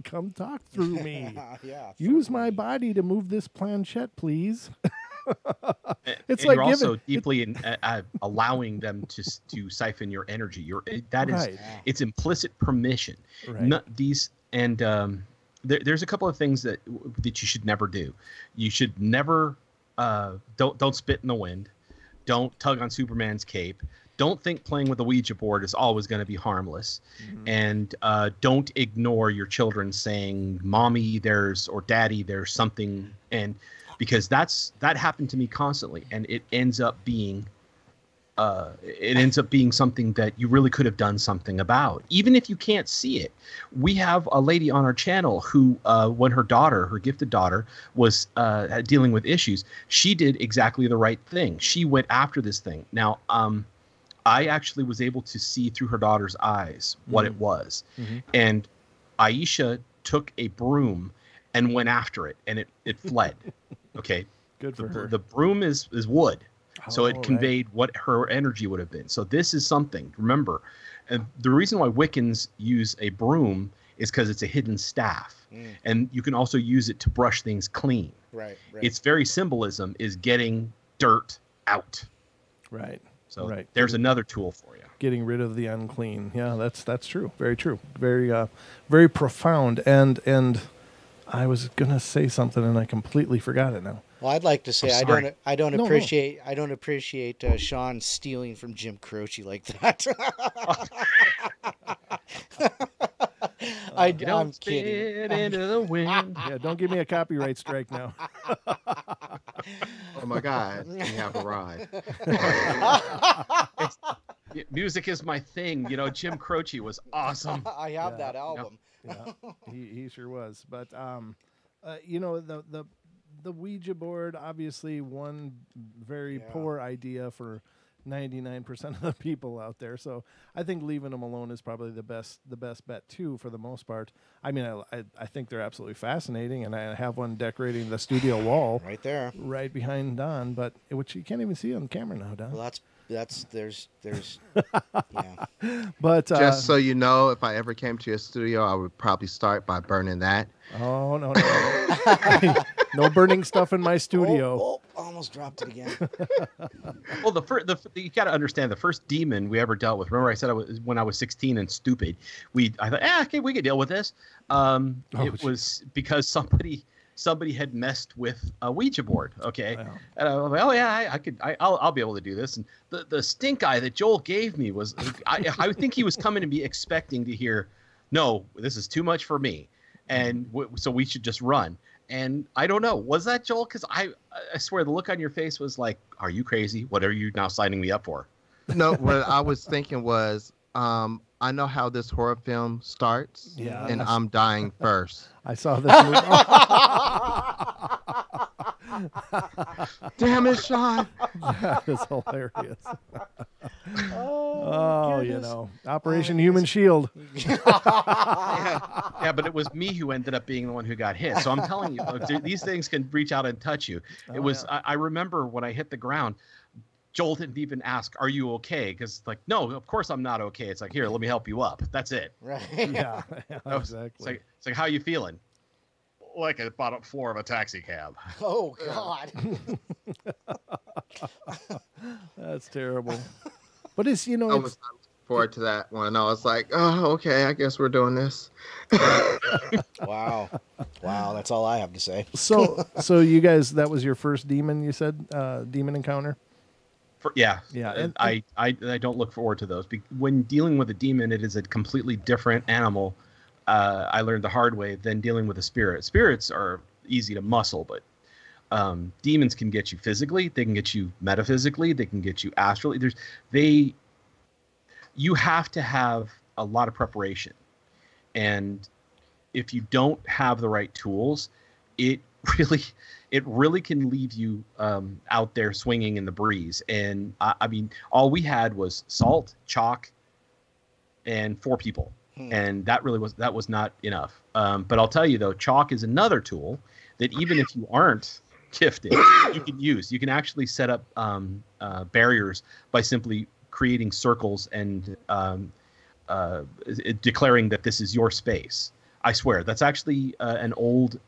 come talk through me. Yeah. Use my body to move this planchette, please. It's and like you're also giving- deeply allowing them to siphon your energy. Right. It's implicit permission. Right. There's a couple of things that you should never do. You should never don't spit in the wind. Don't tug on Superman's cape. Don't think playing with a Ouija board is always going to be harmless. Mm-hmm. And don't ignore your children saying, "Mommy, or Daddy, there's something," and because that happened to me constantly, and it ends up being something that you really could have done something about, even if you can't see it. We have a lady on our channel who, when her gifted daughter, was dealing with issues, she did exactly the right thing. She went after this thing. Now, I actually was able to see through her daughter's eyes what it was. Mm-hmm. And Aisha took a broom and went after it, and it fled. Okay. Good for her. The broom is wood. So Oh, it conveyed what her energy would have been. So this is something. Remember, the reason why Wiccans use a broom is because it's a hidden staff. And you can also use it to brush things clean. Right. Its very symbolism is getting dirt out. Right. So there's another tool for you. Getting rid of the unclean. Yeah, that's true. Very true. Very profound. And I was gonna say something and I completely forgot it now. Well, I'd like to say I don't No. appreciate Sean stealing from Jim Croce like that. I'm kidding. Into the wind. Yeah, don't give me a copyright strike now. Oh my God, we have arrived. Music is my thing. You know, Jim Croce was awesome. I have that album. Yeah, he sure was. But you know, the Ouija board, obviously one very poor idea for 99% of the people out there. So I think leaving them alone is probably the best bet too, for the most part. I mean, I think they're absolutely fascinating, and I have one decorating the studio wall right there, right behind Don, but which you can't even see on camera now, Don. Well, there's yeah. But just so you know, if I ever came to your studio, I would probably start by burning that. Oh no. No burning stuff in my studio. Oh, almost dropped it again. Well, you got to understand, the first demon we ever dealt with. Remember, I said when I was 16 and stupid. I thought, okay, we could deal with this. It was because somebody had messed with a Ouija board. Okay, wow. And I was like, oh yeah, I'll be able to do this. And the stink eye that Joel gave me was, I think he was coming to be expecting to hear, no, this is too much for me, and so we should just run. And I don't know, was that Joel? Because I swear the look on your face was like, are you crazy? What are you now signing me up for? No, what I was thinking was, I know how this horror film starts, and I'm dying first. I saw this movie. Damn it, Sean. That is hilarious. Oh, you know, Operation Human Shield. Yeah, but it was me who ended up being the one who got hit. So I'm telling you, these things can reach out and touch you. I remember when I hit the ground, Joel didn't even ask, are you okay? Because like, no, of course I'm not okay. It's like, here, let me help you up. That's it. Right. Yeah, exactly. It's like, how you feeling? Like a bottom floor of a taxi cab. Oh, God. That's terrible. But it's, you know, I was looking forward to that one. I was like, oh, okay, I guess we're doing this. Wow. That's all I have to say. So you guys, that was your first demon, you said, demon encounter? Yeah. And I don't look forward to those. When dealing with a demon, it is a completely different animal. I learned the hard way than dealing with a spirit. Spirits are easy to muscle, but demons can get you physically. They can get you metaphysically. They can get you astrally. You have to have a lot of preparation, and if you don't have the right tools, it really can leave you out there swinging in the breeze. And I mean, all we had was salt, chalk, and 4 people. And that was not enough. But I'll tell you though, chalk is another tool that even if you aren't gifted, you can use. You can actually set up barriers by simply creating circles and declaring that this is your space. I swear, that's actually an old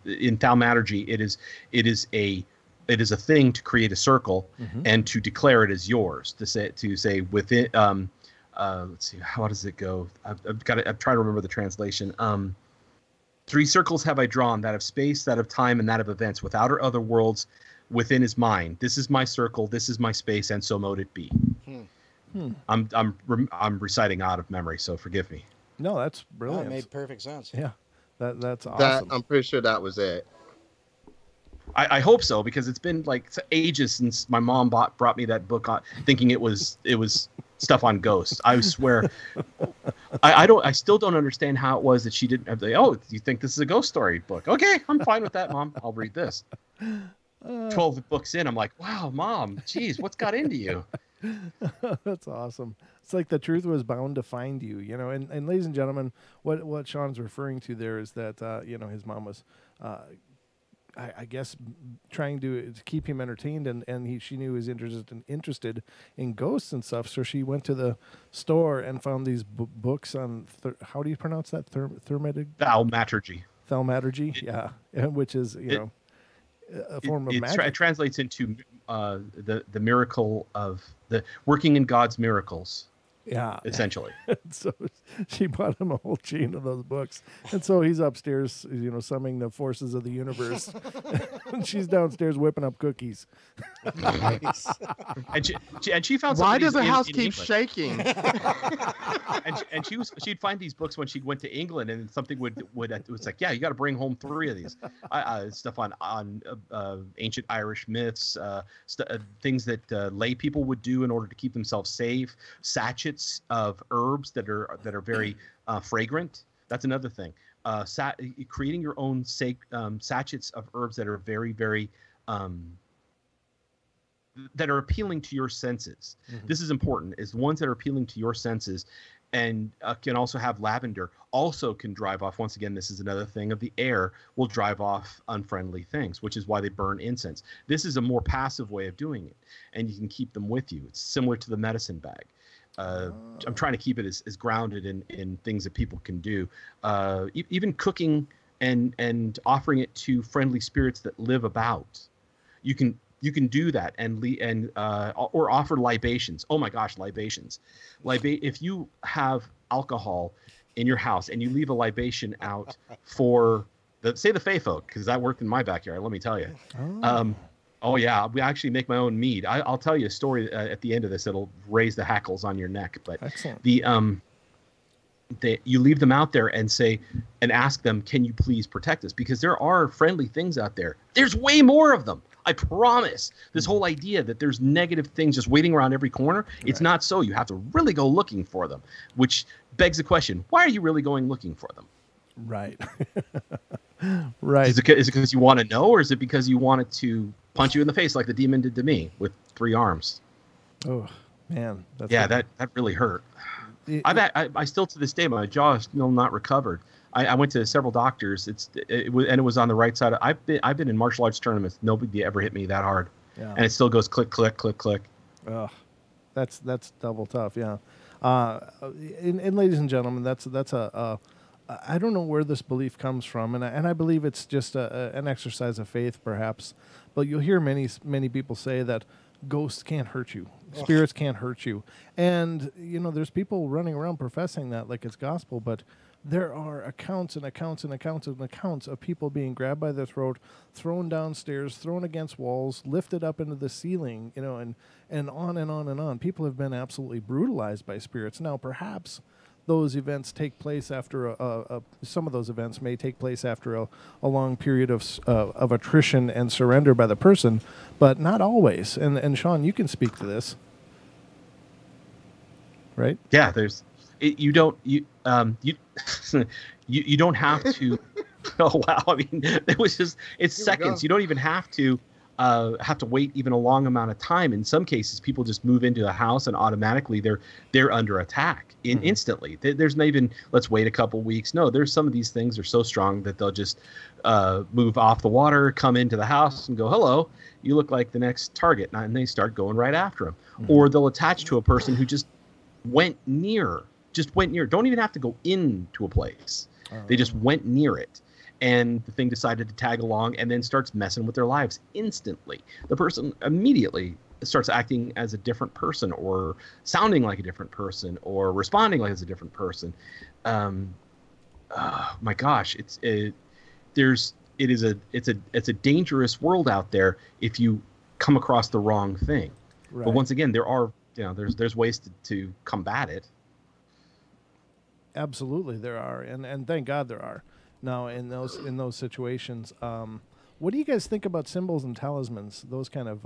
in thaumaturgy. It is a thing to create a circle and to declare it as yours. To say within. Let's see, how does it go? I'm trying to remember the translation. 3 circles have I drawn, that of space, that of time, and that of events, without or other worlds within his mind. This is my circle, this is my space, and so mote it be. I'm reciting out of memory, so forgive me. No, that's brilliant. That made perfect sense. Yeah, that's awesome. I'm pretty sure that was it. I hope so, because it's been like ages since my mom brought me that book thinking it was stuff on ghosts. I swear, I still don't understand how it was that she didn't have do you think this is a ghost story book? Okay, I'm fine with that, Mom. I'll read this. 12 books in, I'm like, wow, Mom, geez, what's got into you? That's awesome. It's like the truth was bound to find you, you know. And ladies and gentlemen, what Sean's referring to there is that you know, his mom was I guess trying to keep him entertained, and she knew he was interested in ghosts and stuff. So she went to the store and found these books on how do you pronounce that? Thaumaturgy. Thaumaturgy, yeah, which is a form of magic. It translates into the miracle of the working in God's miracles. Yeah, essentially. So she bought him a whole chain of those books, and so he's upstairs, summoning the forces of the universe, and she's downstairs whipping up cookies. Nice. and she found. Why does the house keep shaking? and she'd find these books when she went to England, and something would it was like, yeah, you got to bring home 3 of these. Stuff on ancient Irish myths, things that lay people would do in order to keep themselves safe. Sachets of herbs that are very fragrant. That's another thing. Creating your own sachets of herbs that are very, very that are appealing to your senses. Mm-hmm. This is important. Is ones that are appealing to your senses, and can also have lavender. Also can drive off. Once again, this is another thing of the air will drive off unfriendly things, which is why they burn incense. This is a more passive way of doing it, and you can keep them with you. It's similar to the medicine bag. I'm trying to keep it as grounded in things that people can do. Even cooking and offering it to friendly spirits that live about. You can do that or offer libations. Oh my gosh, libations. If you have alcohol in your house and you leave a libation out for the Fey folk, because that worked in my backyard, let me tell you. Oh yeah, we actually make my own mead. I'll tell you a story at the end of this that'll raise the hackles on your neck. But excellent. You leave them out there and ask them, can you please protect us? Because there are friendly things out there. There's way more of them. I promise. This whole idea that there's negative things just waiting around every corner, it's not so. You have to really go looking for them, which begs the question, why are you really going looking for them? Right. Right. Is it because you want to know, or is it because you want it to punch you in the face like the demon did to me with 3 arms? Oh, man. That really hurt. I still, to this day, my jaw is still not recovered. I went to several doctors. It was on the right side. I've been in martial arts tournaments. Nobody ever hit me that hard, and it still goes click, click, click, click. Ugh, that's double tough. Yeah, and ladies and gentlemen, that's a I don't know where this belief comes from, and I believe it's just an exercise of faith, perhaps. But you'll hear many people say that ghosts can't hurt you, spirits can't hurt you, and there's people running around professing that like it's gospel, but there are accounts and accounts and accounts and accounts of people being grabbed by their throat, thrown downstairs, thrown against walls, lifted up into the ceiling, and on and on and on. People have been absolutely brutalized by spirits. Now, perhaps those events take place after some of those events may take place after a long period of attrition and surrender by the person, but not always. And Sean, you can speak to this, right? Yeah, you don't have to. Oh wow! I mean, it's seconds. You don't even have to wait even a long amount of time. In some cases, people just move into a house and automatically they're under attack instantly. There's not even let's wait a couple weeks. No, there's some of these things are so strong that they'll just move off the water, come into the house, and go, "Hello, you look like the next target," and they start going right after them. Or they'll attach to a person who just went near. Don't even have to go into a place. They just went near it. And the thing decided to tag along and then starts messing with their lives instantly. The person immediately starts acting as a different person, or sounding like a different person, or responding like a different person. My gosh, it's a dangerous world out there if you come across the wrong thing. Right. But once again, there's ways to combat it. Absolutely, there are, and thank God there are. Now, in those situations, what do you guys think about symbols and talismans? Those kind of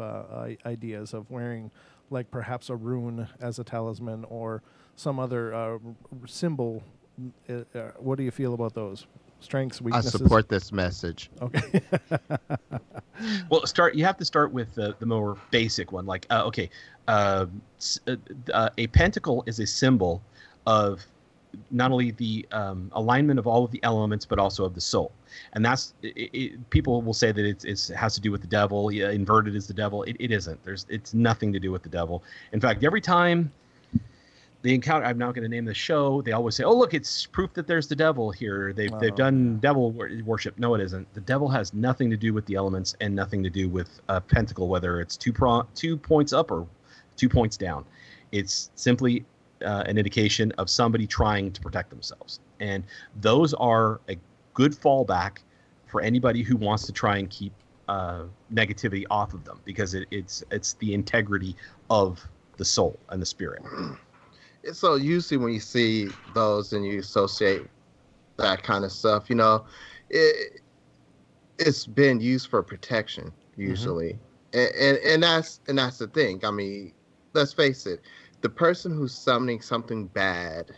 ideas of wearing, like perhaps a rune as a talisman or some other symbol. What do you feel about those? Strengths, weaknesses. I support this message. Okay. Well, you have to start with the more basic one. Like, a pentacle is a symbol of, not only the alignment of all of the elements, but also of the soul. And that's people will say that it has to do with the devil. Yeah, inverted is the devil. It isn't. It's nothing to do with the devil. In fact, every time they encounter, I'm not going to name the show, they always say, "Oh, look, it's proof that there's the devil here. They've done devil worship." No, it isn't. The devil has nothing to do with the elements and nothing to do with a pentacle, whether it's 2 points up or 2 points down. It's simply an indication of somebody trying to protect themselves, and those are a good fallback for anybody who wants to try and keep negativity off of them, because it's the integrity of the soul and the spirit. So usually when you see those and you associate that kind of stuff, it's been used for protection usually, and that's the thing. I mean, let's face it, the person who's summoning something bad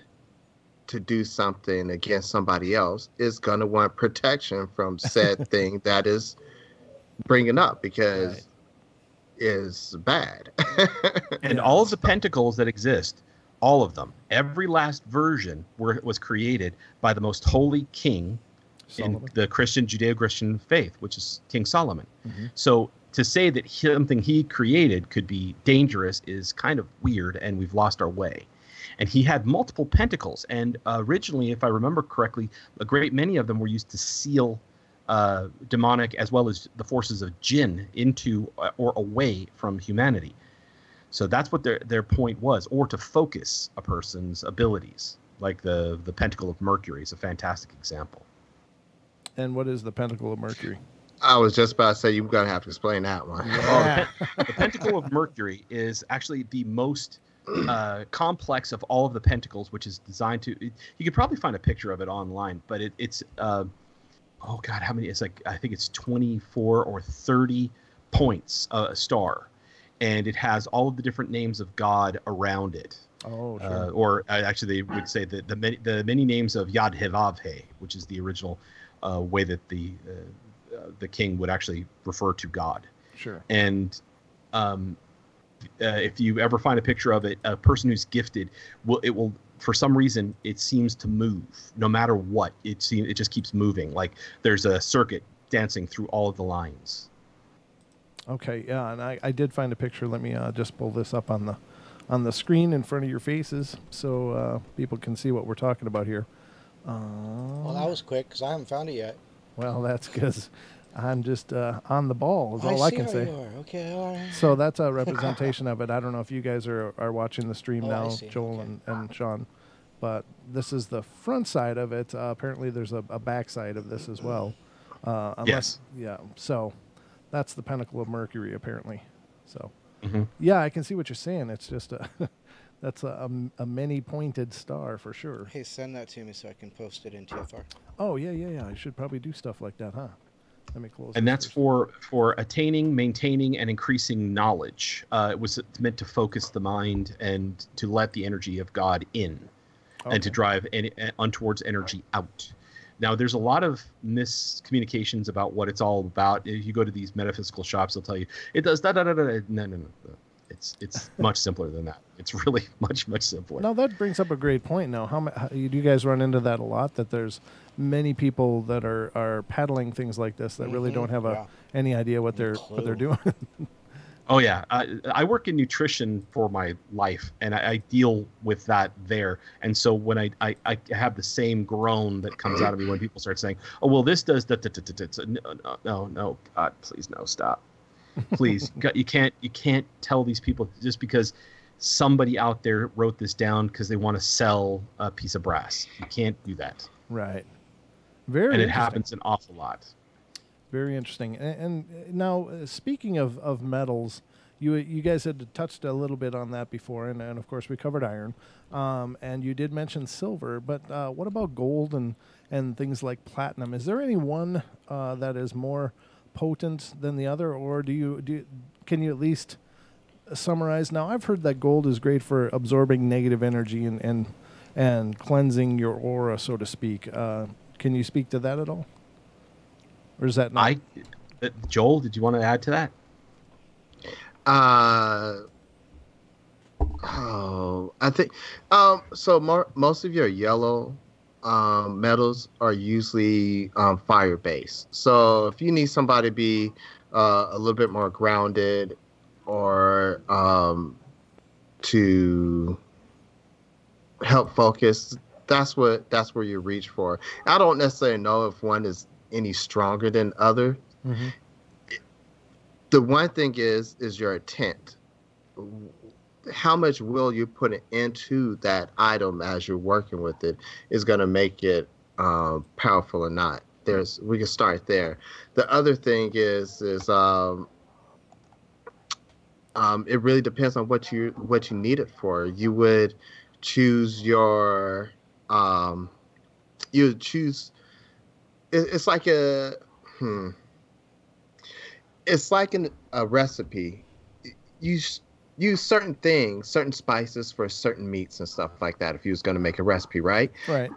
to do something against somebody else is going to want protection from said thing that is bringing up, because is bad. And all of the pentacles that exist, all of them, every last version was created by the most holy king in the Christian, Judeo-Christian faith, which is King Solomon. So to say that something he created could be dangerous is kind of weird, and we've lost our way. And he had multiple pentacles, and originally, if I remember correctly, a great many of them were used to seal demonic as well as the forces of jinn into or away from humanity. So that's what their point was, or to focus a person's abilities, like the Pentacle of Mercury is a fantastic example. And what is the Pentacle of Mercury? I was just about to say, you're going to have to explain that one. Yeah. The Pentacle of Mercury is actually the most complex of all of the pentacles, which is designed to... You could probably find a picture of it online, but it's... oh, God, how many? It's like, I think it's 24 or 30 points, a star. And it has all of the different names of God around it. Oh, sure. Or actually, they would say that the many names of Yad Hevavhe, which is the original way that the king would actually refer to God. Sure. And if you ever find a picture of it, a person who's gifted will for some reason it seems to move no matter what. It just keeps moving, like there's a circuit dancing through all of the lines. Okay, yeah, and I did find a picture. Let me just pull this up on the screen in front of your faces so people can see what we're talking about here. Well, that was quick because I haven't found it yet. Well, that's because I'm just on the ball is all I can say. You are. Okay, all right. So that's a representation of it. I don't know if you guys are watching the stream now, Joel and Sean, but this is the front side of it. Apparently there's a back side of this as well. Yes. Yeah, so... That's the Pentacle of Mercury, apparently. So, yeah, I can see what you're saying. It's just that's a many-pointed star for sure. Hey, send that to me so I can post it in TFR. Oh, yeah. I should probably do stuff like that, huh? Let me close. And that's for attaining, maintaining, and increasing knowledge. It was meant to focus the mind and to let the energy of God in, and to drive untowards energy out. Now, there's a lot of miscommunications about what it's all about. If you go to these metaphysical shops, they'll tell you it does da da da da. No. It's much simpler than that. It's really much simpler. Now that brings up a great point. Now, how do you guys run into that a lot? That there's many people that are peddling things like this that really don't have any idea what they're doing. Oh yeah, I work in nutrition for my life, and I deal with that there. And so when I have the same groan that comes out of me when people start saying, "Oh well, this does that." No, God, please no, stop, please. You can't tell these people just because somebody out there wrote this down because they want to sell a piece of brass. You can't do that. Right. Very. And it happens an awful lot. Very interesting. And now, speaking of metals, you guys had touched a little bit on that before, and of course we covered iron, and you did mention silver, but what about gold and things like platinum? Is there any one that is more potent than the other, or can you at least summarize? Now, I've heard that gold is great for absorbing negative energy and cleansing your aura, so to speak. Can you speak to that at all? Or is that not? Joel, did you want to add to that? I Oh, I think so. Most of your yellow metals are usually fire based. So if you need somebody to be a little bit more grounded, or to help focus, that's where you reach for. I don't necessarily know if one is any stronger than other. Mm-hmm. The one thing is your intent. How much will you put into that item as you're working with it is going to make it powerful or not. We can start there. The other thing is it really depends on what you need it for. You would choose your you would choose. It's like a it's like a recipe. You use certain things, certain spices for certain meats and stuff like that. If you was going to make a recipe, right? Right.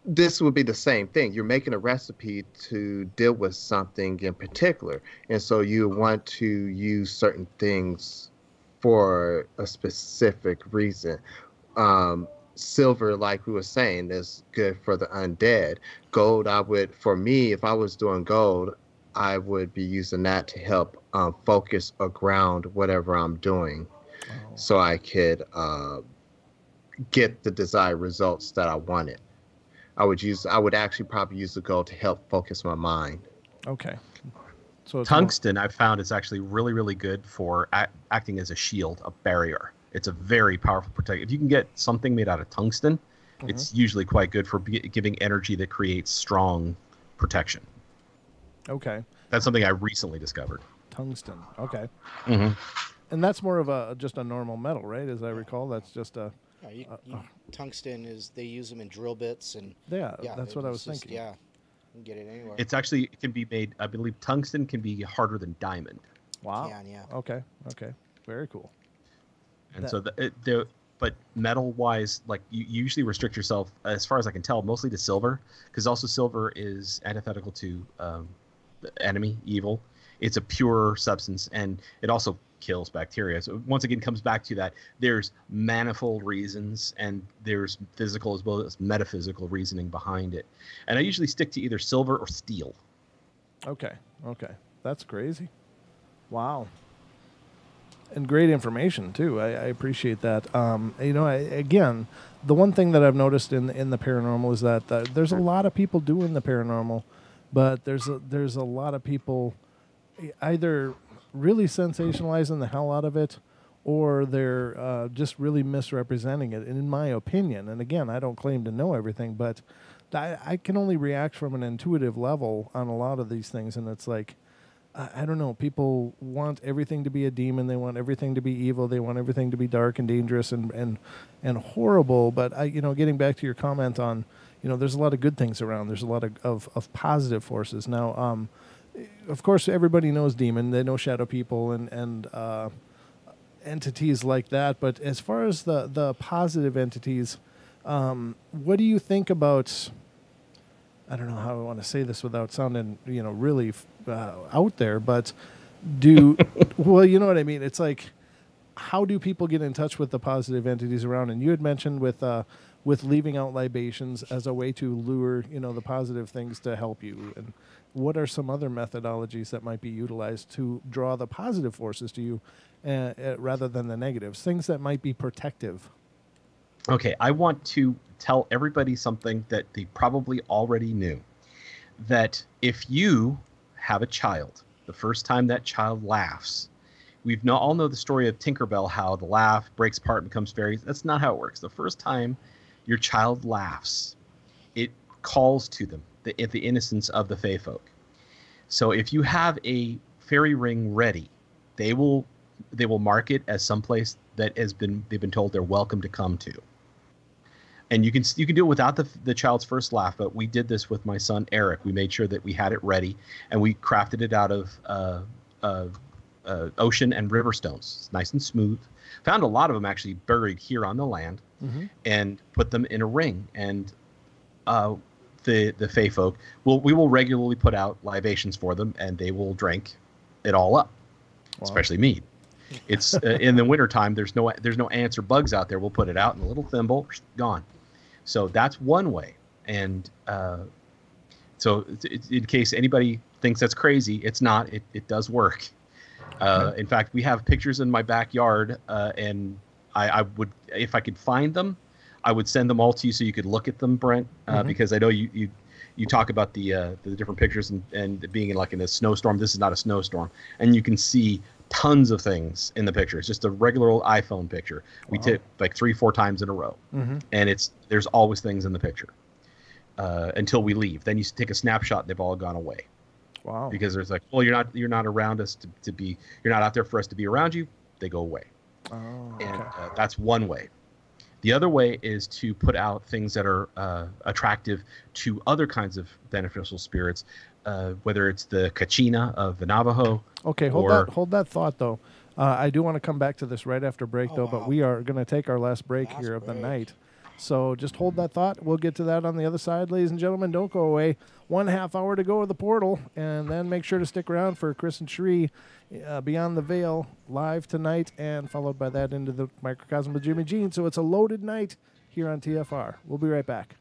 This would be the same thing. You're making a recipe to deal with something in particular, and so you want to use certain things for a specific reason. Silver, like we were saying, is good for the undead. Gold, for me, if I was doing gold, I would be using that to help focus or ground whatever I'm doing, so I could get the desired results that I wanted. I would actually probably use the gold to help focus my mind. Okay. So tungsten, I've found, is actually really, really good for acting as a shield, a barrier. It's a very powerful protector. If you can get something made out of tungsten, it's usually quite good for giving energy that creates strong protection. Okay. That's something I recently discovered. Tungsten. Okay. Mm-hmm. And that's more of just a normal metal, right? As I recall, that's just a... tungsten they use them in drill bits and... Yeah, that's what I was thinking. Yeah, you can get it anywhere. It can be made, I believe tungsten can be harder than diamond. Wow. Yeah. Okay. Very cool. And but metal-wise, like you usually restrict yourself, as far as I can tell, mostly to silver, because also silver is antithetical to the enemy, evil. It's a pure substance, and it also kills bacteria. So once again, comes back to that. There's manifold reasons, and there's physical as well as metaphysical reasoning behind it. And I usually stick to either silver or steel. Okay. That's crazy. Wow. And great information too. I appreciate that. Again, the one thing that I've noticed in the paranormal is that there's a lot of people doing the paranormal, but there's a lot of people either really sensationalizing the hell out of it, or they're just really misrepresenting it. And in my opinion, and again, I don't claim to know everything, but I can only react from an intuitive level on a lot of these things, and it's like, I don't know. People want everything to be a demon. They want everything to be evil. They want everything to be dark and dangerous and horrible. But getting back to your comment on, there's a lot of good things around. There's a lot of positive forces. Now, of course, everybody knows demon. They know shadow people and entities like that. But as far as the positive entities, what do you think about? I don't know how I want to say this without sounding, really out there, but well, you know what I mean? It's like, how do people get in touch with the positive entities around? And you had mentioned with leaving out libations as a way to lure, the positive things to help you. And what are some other methodologies that might be utilized to draw the positive forces to you rather than the negatives? Things that might be protective. Okay, I want to tell everybody something that they probably already knew. That if you have a child, the first time that child laughs, all know the story of Tinkerbell, how the laugh breaks apart and becomes fairies. That's not how it works. The first time your child laughs, it calls to them the innocence of the Fae folk. So if you have a fairy ring ready, they will mark it as someplace that they've been told they're welcome to come to. And you can do it without the child's first laugh, but we did this with my son Eric. We made sure that we had it ready, and we crafted it out of ocean and river stones. It's nice and smooth. Found a lot of them actually buried here on the land, and put them in a ring. And the Fae folk we will regularly put out libations for them, and they will drink it all up, especially mead. It's in the wintertime. There's no ants or bugs out there. We'll put it out in a little thimble, gone. So that's one way. And so in case anybody thinks that's crazy, it's not. It does work. In fact, we have pictures in my backyard, and I would, if I could find them, I would send them all to you so you could look at them, Brent, because I know you talk about the different pictures and being in a snowstorm. This is not a snowstorm, and you can see tons of things in the picture. It's just a regular old iPhone picture. We take like 3-4 times in a row, and there's always things in the picture until we leave. Then you take a snapshot, and they've all gone away. Wow! Because there's like, well, you're not around us to be. You're not out there for us to be around you. They go away. Oh, okay. And that's one way. The other way is to put out things that are attractive to other kinds of beneficial spirits, whether it's the Kachina of the Navajo. Okay, hold that thought though. I do want to come back to this right after break though, but we are going to take our last break here of the night. So just hold that thought. We'll get to that on the other side, ladies and gentlemen. Don't go away. 1.5 hour to go with the portal, and then make sure to stick around for Chris and Sheree Beyond the Veil live tonight, and followed by that into the Microcosm with Jimmy Jean. So it's a loaded night here on TFR. We'll be right back.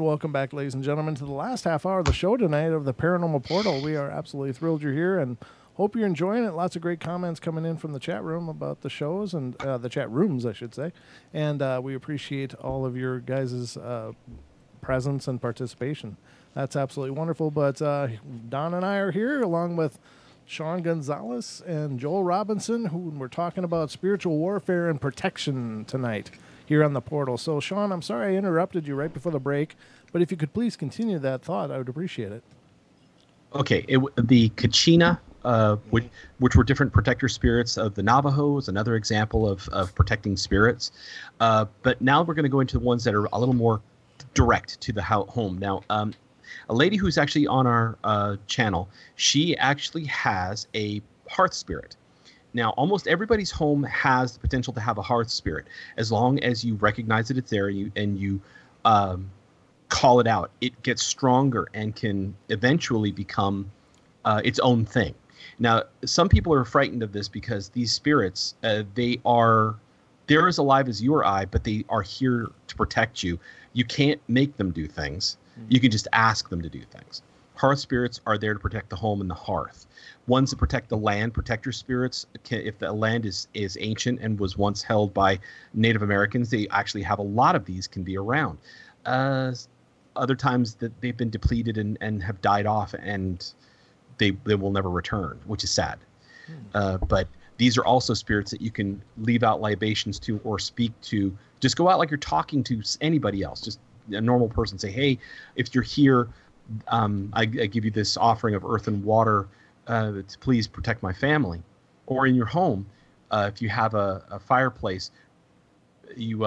And welcome back, ladies and gentlemen, to the last half hour of the show tonight of the Paranormal Portal. We are absolutely thrilled you're here and hope you're enjoying it. Lots of great comments coming in from the chat room about the shows and the chat rooms, I should say. And we appreciate all of your guys' presence and participation. That's absolutely wonderful. But Don and I are here along with Sean Gonzalez and Joel Robinson, who we're talking about spiritual warfare and protection tonight here on the portal. So, Sean, I'm sorry I interrupted you right before the break, but if you could please continue that thought, I would appreciate it. Okay, the Kachina, which were different protector spirits of the Navajo, is another example of protecting spirits. But now we're going to go into the ones that are a little more direct to the home. Now, a lady who's actually on our channel, she actually has a hearth spirit. Now, almost everybody's home has the potential to have a hearth spirit. As long as you recognize that it's there and you call it out, it gets stronger and can eventually become its own thing. Now, some people are frightened of this because these spirits, they're as alive as you or I, but they are here to protect you. You can't make them do things. You can just ask them to do things. Hearth spirits are there to protect the home and the hearth. Ones that protect the land, protector spirits, if the land is ancient and was once held by Native Americans, they actually have a lot of these can be around. Other times that they've been depleted and have died off and they will never return, which is sad. But these are also spirits that you can leave out libations to or speak to. Just go out like you're talking to anybody else, just a normal person. Say, hey, if you're here, I give you this offering of earth and water to please protect my family. Or in your home, if you have a fireplace, you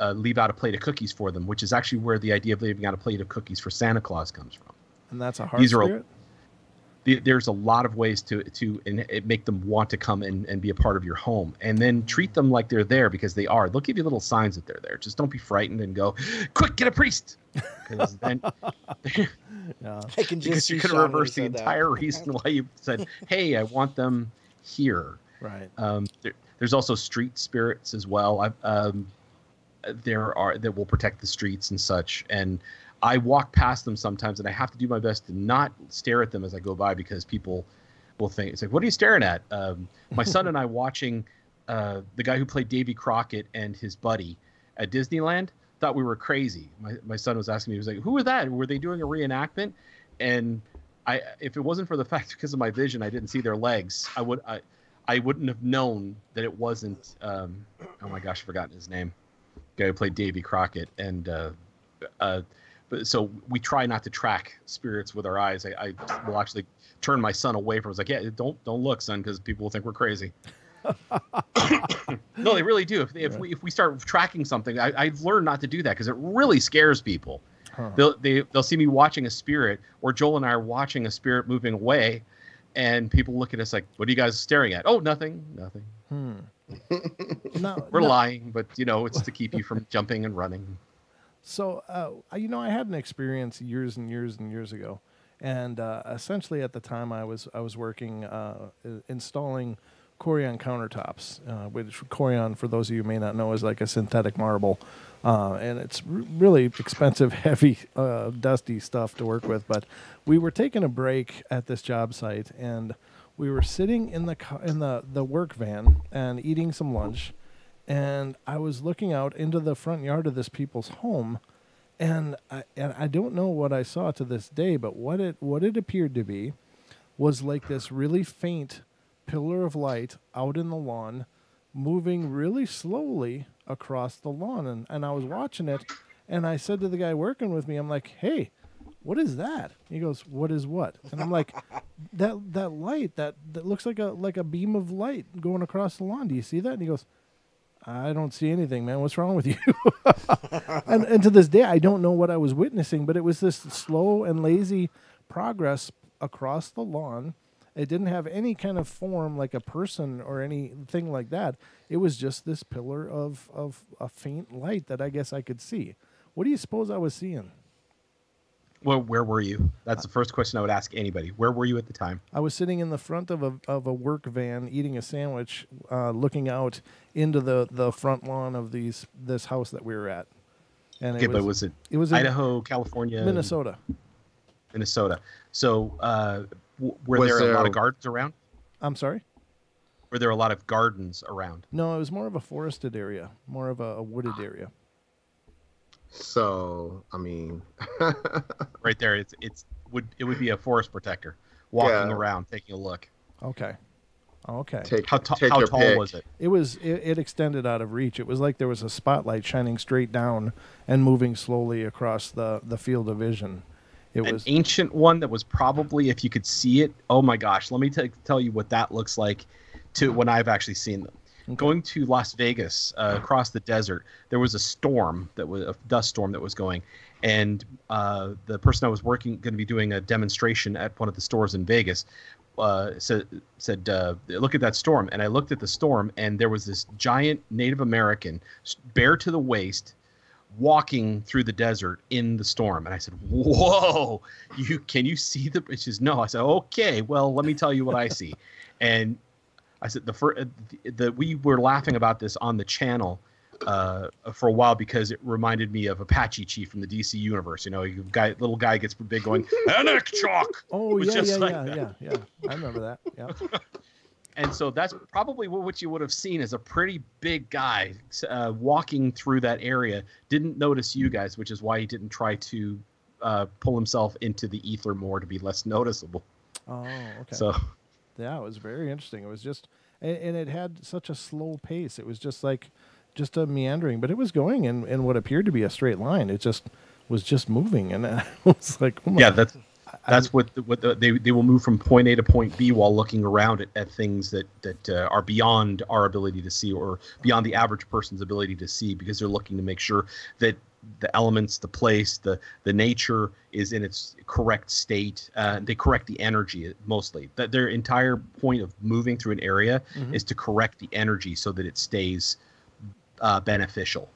leave out a plate of cookies for them, which is actually where the idea of leaving out a plate of cookies for Santa Claus comes from. And that's a hearth spirit? There's a lot of ways to make them want to come and be a part of your home, and then treat them like they're there because they are. They'll give you little signs that they're there. Just don't be frightened and go, quick, get a priest. Because then I can just you could reverse the entire reason why you said, hey, I want them here. Right. There's also street spirits as well. There are that will protect the streets and such. And I walk past them sometimes, and I have to do my best to not stare at them as I go by because people will think, it's like, what are you staring at? My son and I watching the guy who played Davy Crockett and his buddy at Disneyland thought we were crazy. My son was asking me, he was like, who was that? Were they doing a reenactment? And if it wasn't for the fact because of my vision, I didn't see their legs, I wouldn't have known that it wasn't, oh my gosh, I've forgotten his name. The guy who played Davy Crockett. And so we try not to track spirits with our eyes. I will actually turn my son away from it. I was like, yeah, don't look, son, because people will think we're crazy. No, they really do. If we start tracking something, I've learned not to do that because it really scares people. Huh. They'll see me watching a spirit, or Joel and I are watching a spirit moving away, and people look at us like, what are you guys staring at? Oh, nothing. We're lying, but it's to keep you from jumping and running. So, I had an experience years and years and years ago, and essentially at the time I was working installing Corian countertops, which Corian, for those of you who may not know, is like a synthetic marble, and it's really expensive, heavy, dusty stuff to work with. But we were taking a break at this job site, and we were sitting in the work van and eating some lunch. And I was looking out into the front yard of this people's home, and I don't know what I saw to this day, but what it appeared to be was like this really faint pillar of light out in the lawn, moving really slowly across the lawn. And I was watching it, and I said to the guy working with me, I'm like, hey, what is that? He goes, what is what? And I'm like, that light, that looks like a beam of light going across the lawn. Do you see that? And he goes, I don't see anything, man. What's wrong with you? and to this day, I don't know what I was witnessing, but it was this slow and lazy progress across the lawn. It didn't have any kind of form like a person or anything like that. It was just this pillar of a faint light that I guess I could see. What do you suppose I was seeing? Well, where were you? That's the first question I would ask anybody. Where were you at the time? I was sitting in the front of a work van eating a sandwich, looking out into the front lawn of this house that we were at. And Okay, but was it in Idaho, California, Minnesota? Minnesota. So were there a lot of gardens around? I'm sorry? Were there a lot of gardens around? No, it was more of a forested area, more of a wooded area. So, I mean, right there, it would be a forest protector walking around, taking a look. Okay. Okay. How tall was it? It extended out of reach. It was like there was a spotlight shining straight down and moving slowly across the field of vision. It was an ancient one that was probably, if you could see it, oh my gosh, let me tell you what that looks like to when I've actually seen them. Okay. Going to Las Vegas, across the desert, there was a dust storm that was going, and the person I was going to be doing a demonstration at one of the stores in Vegas, said, look at that storm. And I looked at the storm, and there was this giant Native American, bare to the waist, walking through the desert in the storm. And I said, whoa, can you see the, she says, no. I said, okay, well, let me tell you what I see. And I said, we were laughing about this on the channel for a while because it reminded me of Apache Chief from the DC universe. You know, little guy gets big going, Anak Chalk. Oh, yeah. I remember that. Yeah. And so that's probably what you would have seen as a pretty big guy walking through that area. Didn't notice you guys, which is why he didn't try to pull himself into the ether more to be less noticeable. Oh, okay. So, yeah, it was very interesting. It was just, and it had such a slow pace. It was just a meandering, but it was going in what appeared to be a straight line. It just was just moving, and I was like, oh my. Yeah, that's what they will move from point A to point B while looking around at things that are beyond our ability to see or beyond the average person's ability to see, because they're looking to make sure that the elements, the place, the nature is in its correct state. They correct the energy mostly. That their entire point of moving through an area is to correct the energy so that it stays beneficial.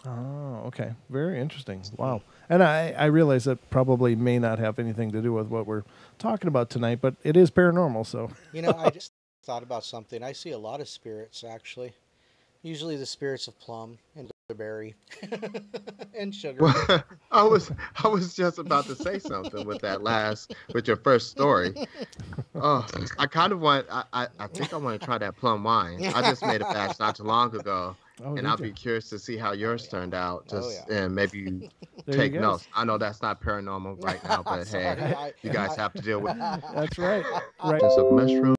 Oh, okay. Very interesting. Wow. And I realize that probably may not have anything to do with what we're talking about tonight, but it is paranormal, so. You know, I just thought about something. I see a lot of spirits, actually. Usually the spirits of plum and berry and sugar. Well, I was just about to say something with your first story. Oh, I kind of want. I think I want to try that plum wine. I just made a batch not too long ago, and I'll be curious to see how yours turned out. And maybe take notes. I know that's not paranormal right now, but hey, you guys have to deal with it. That's right. Right. There's a mushroom.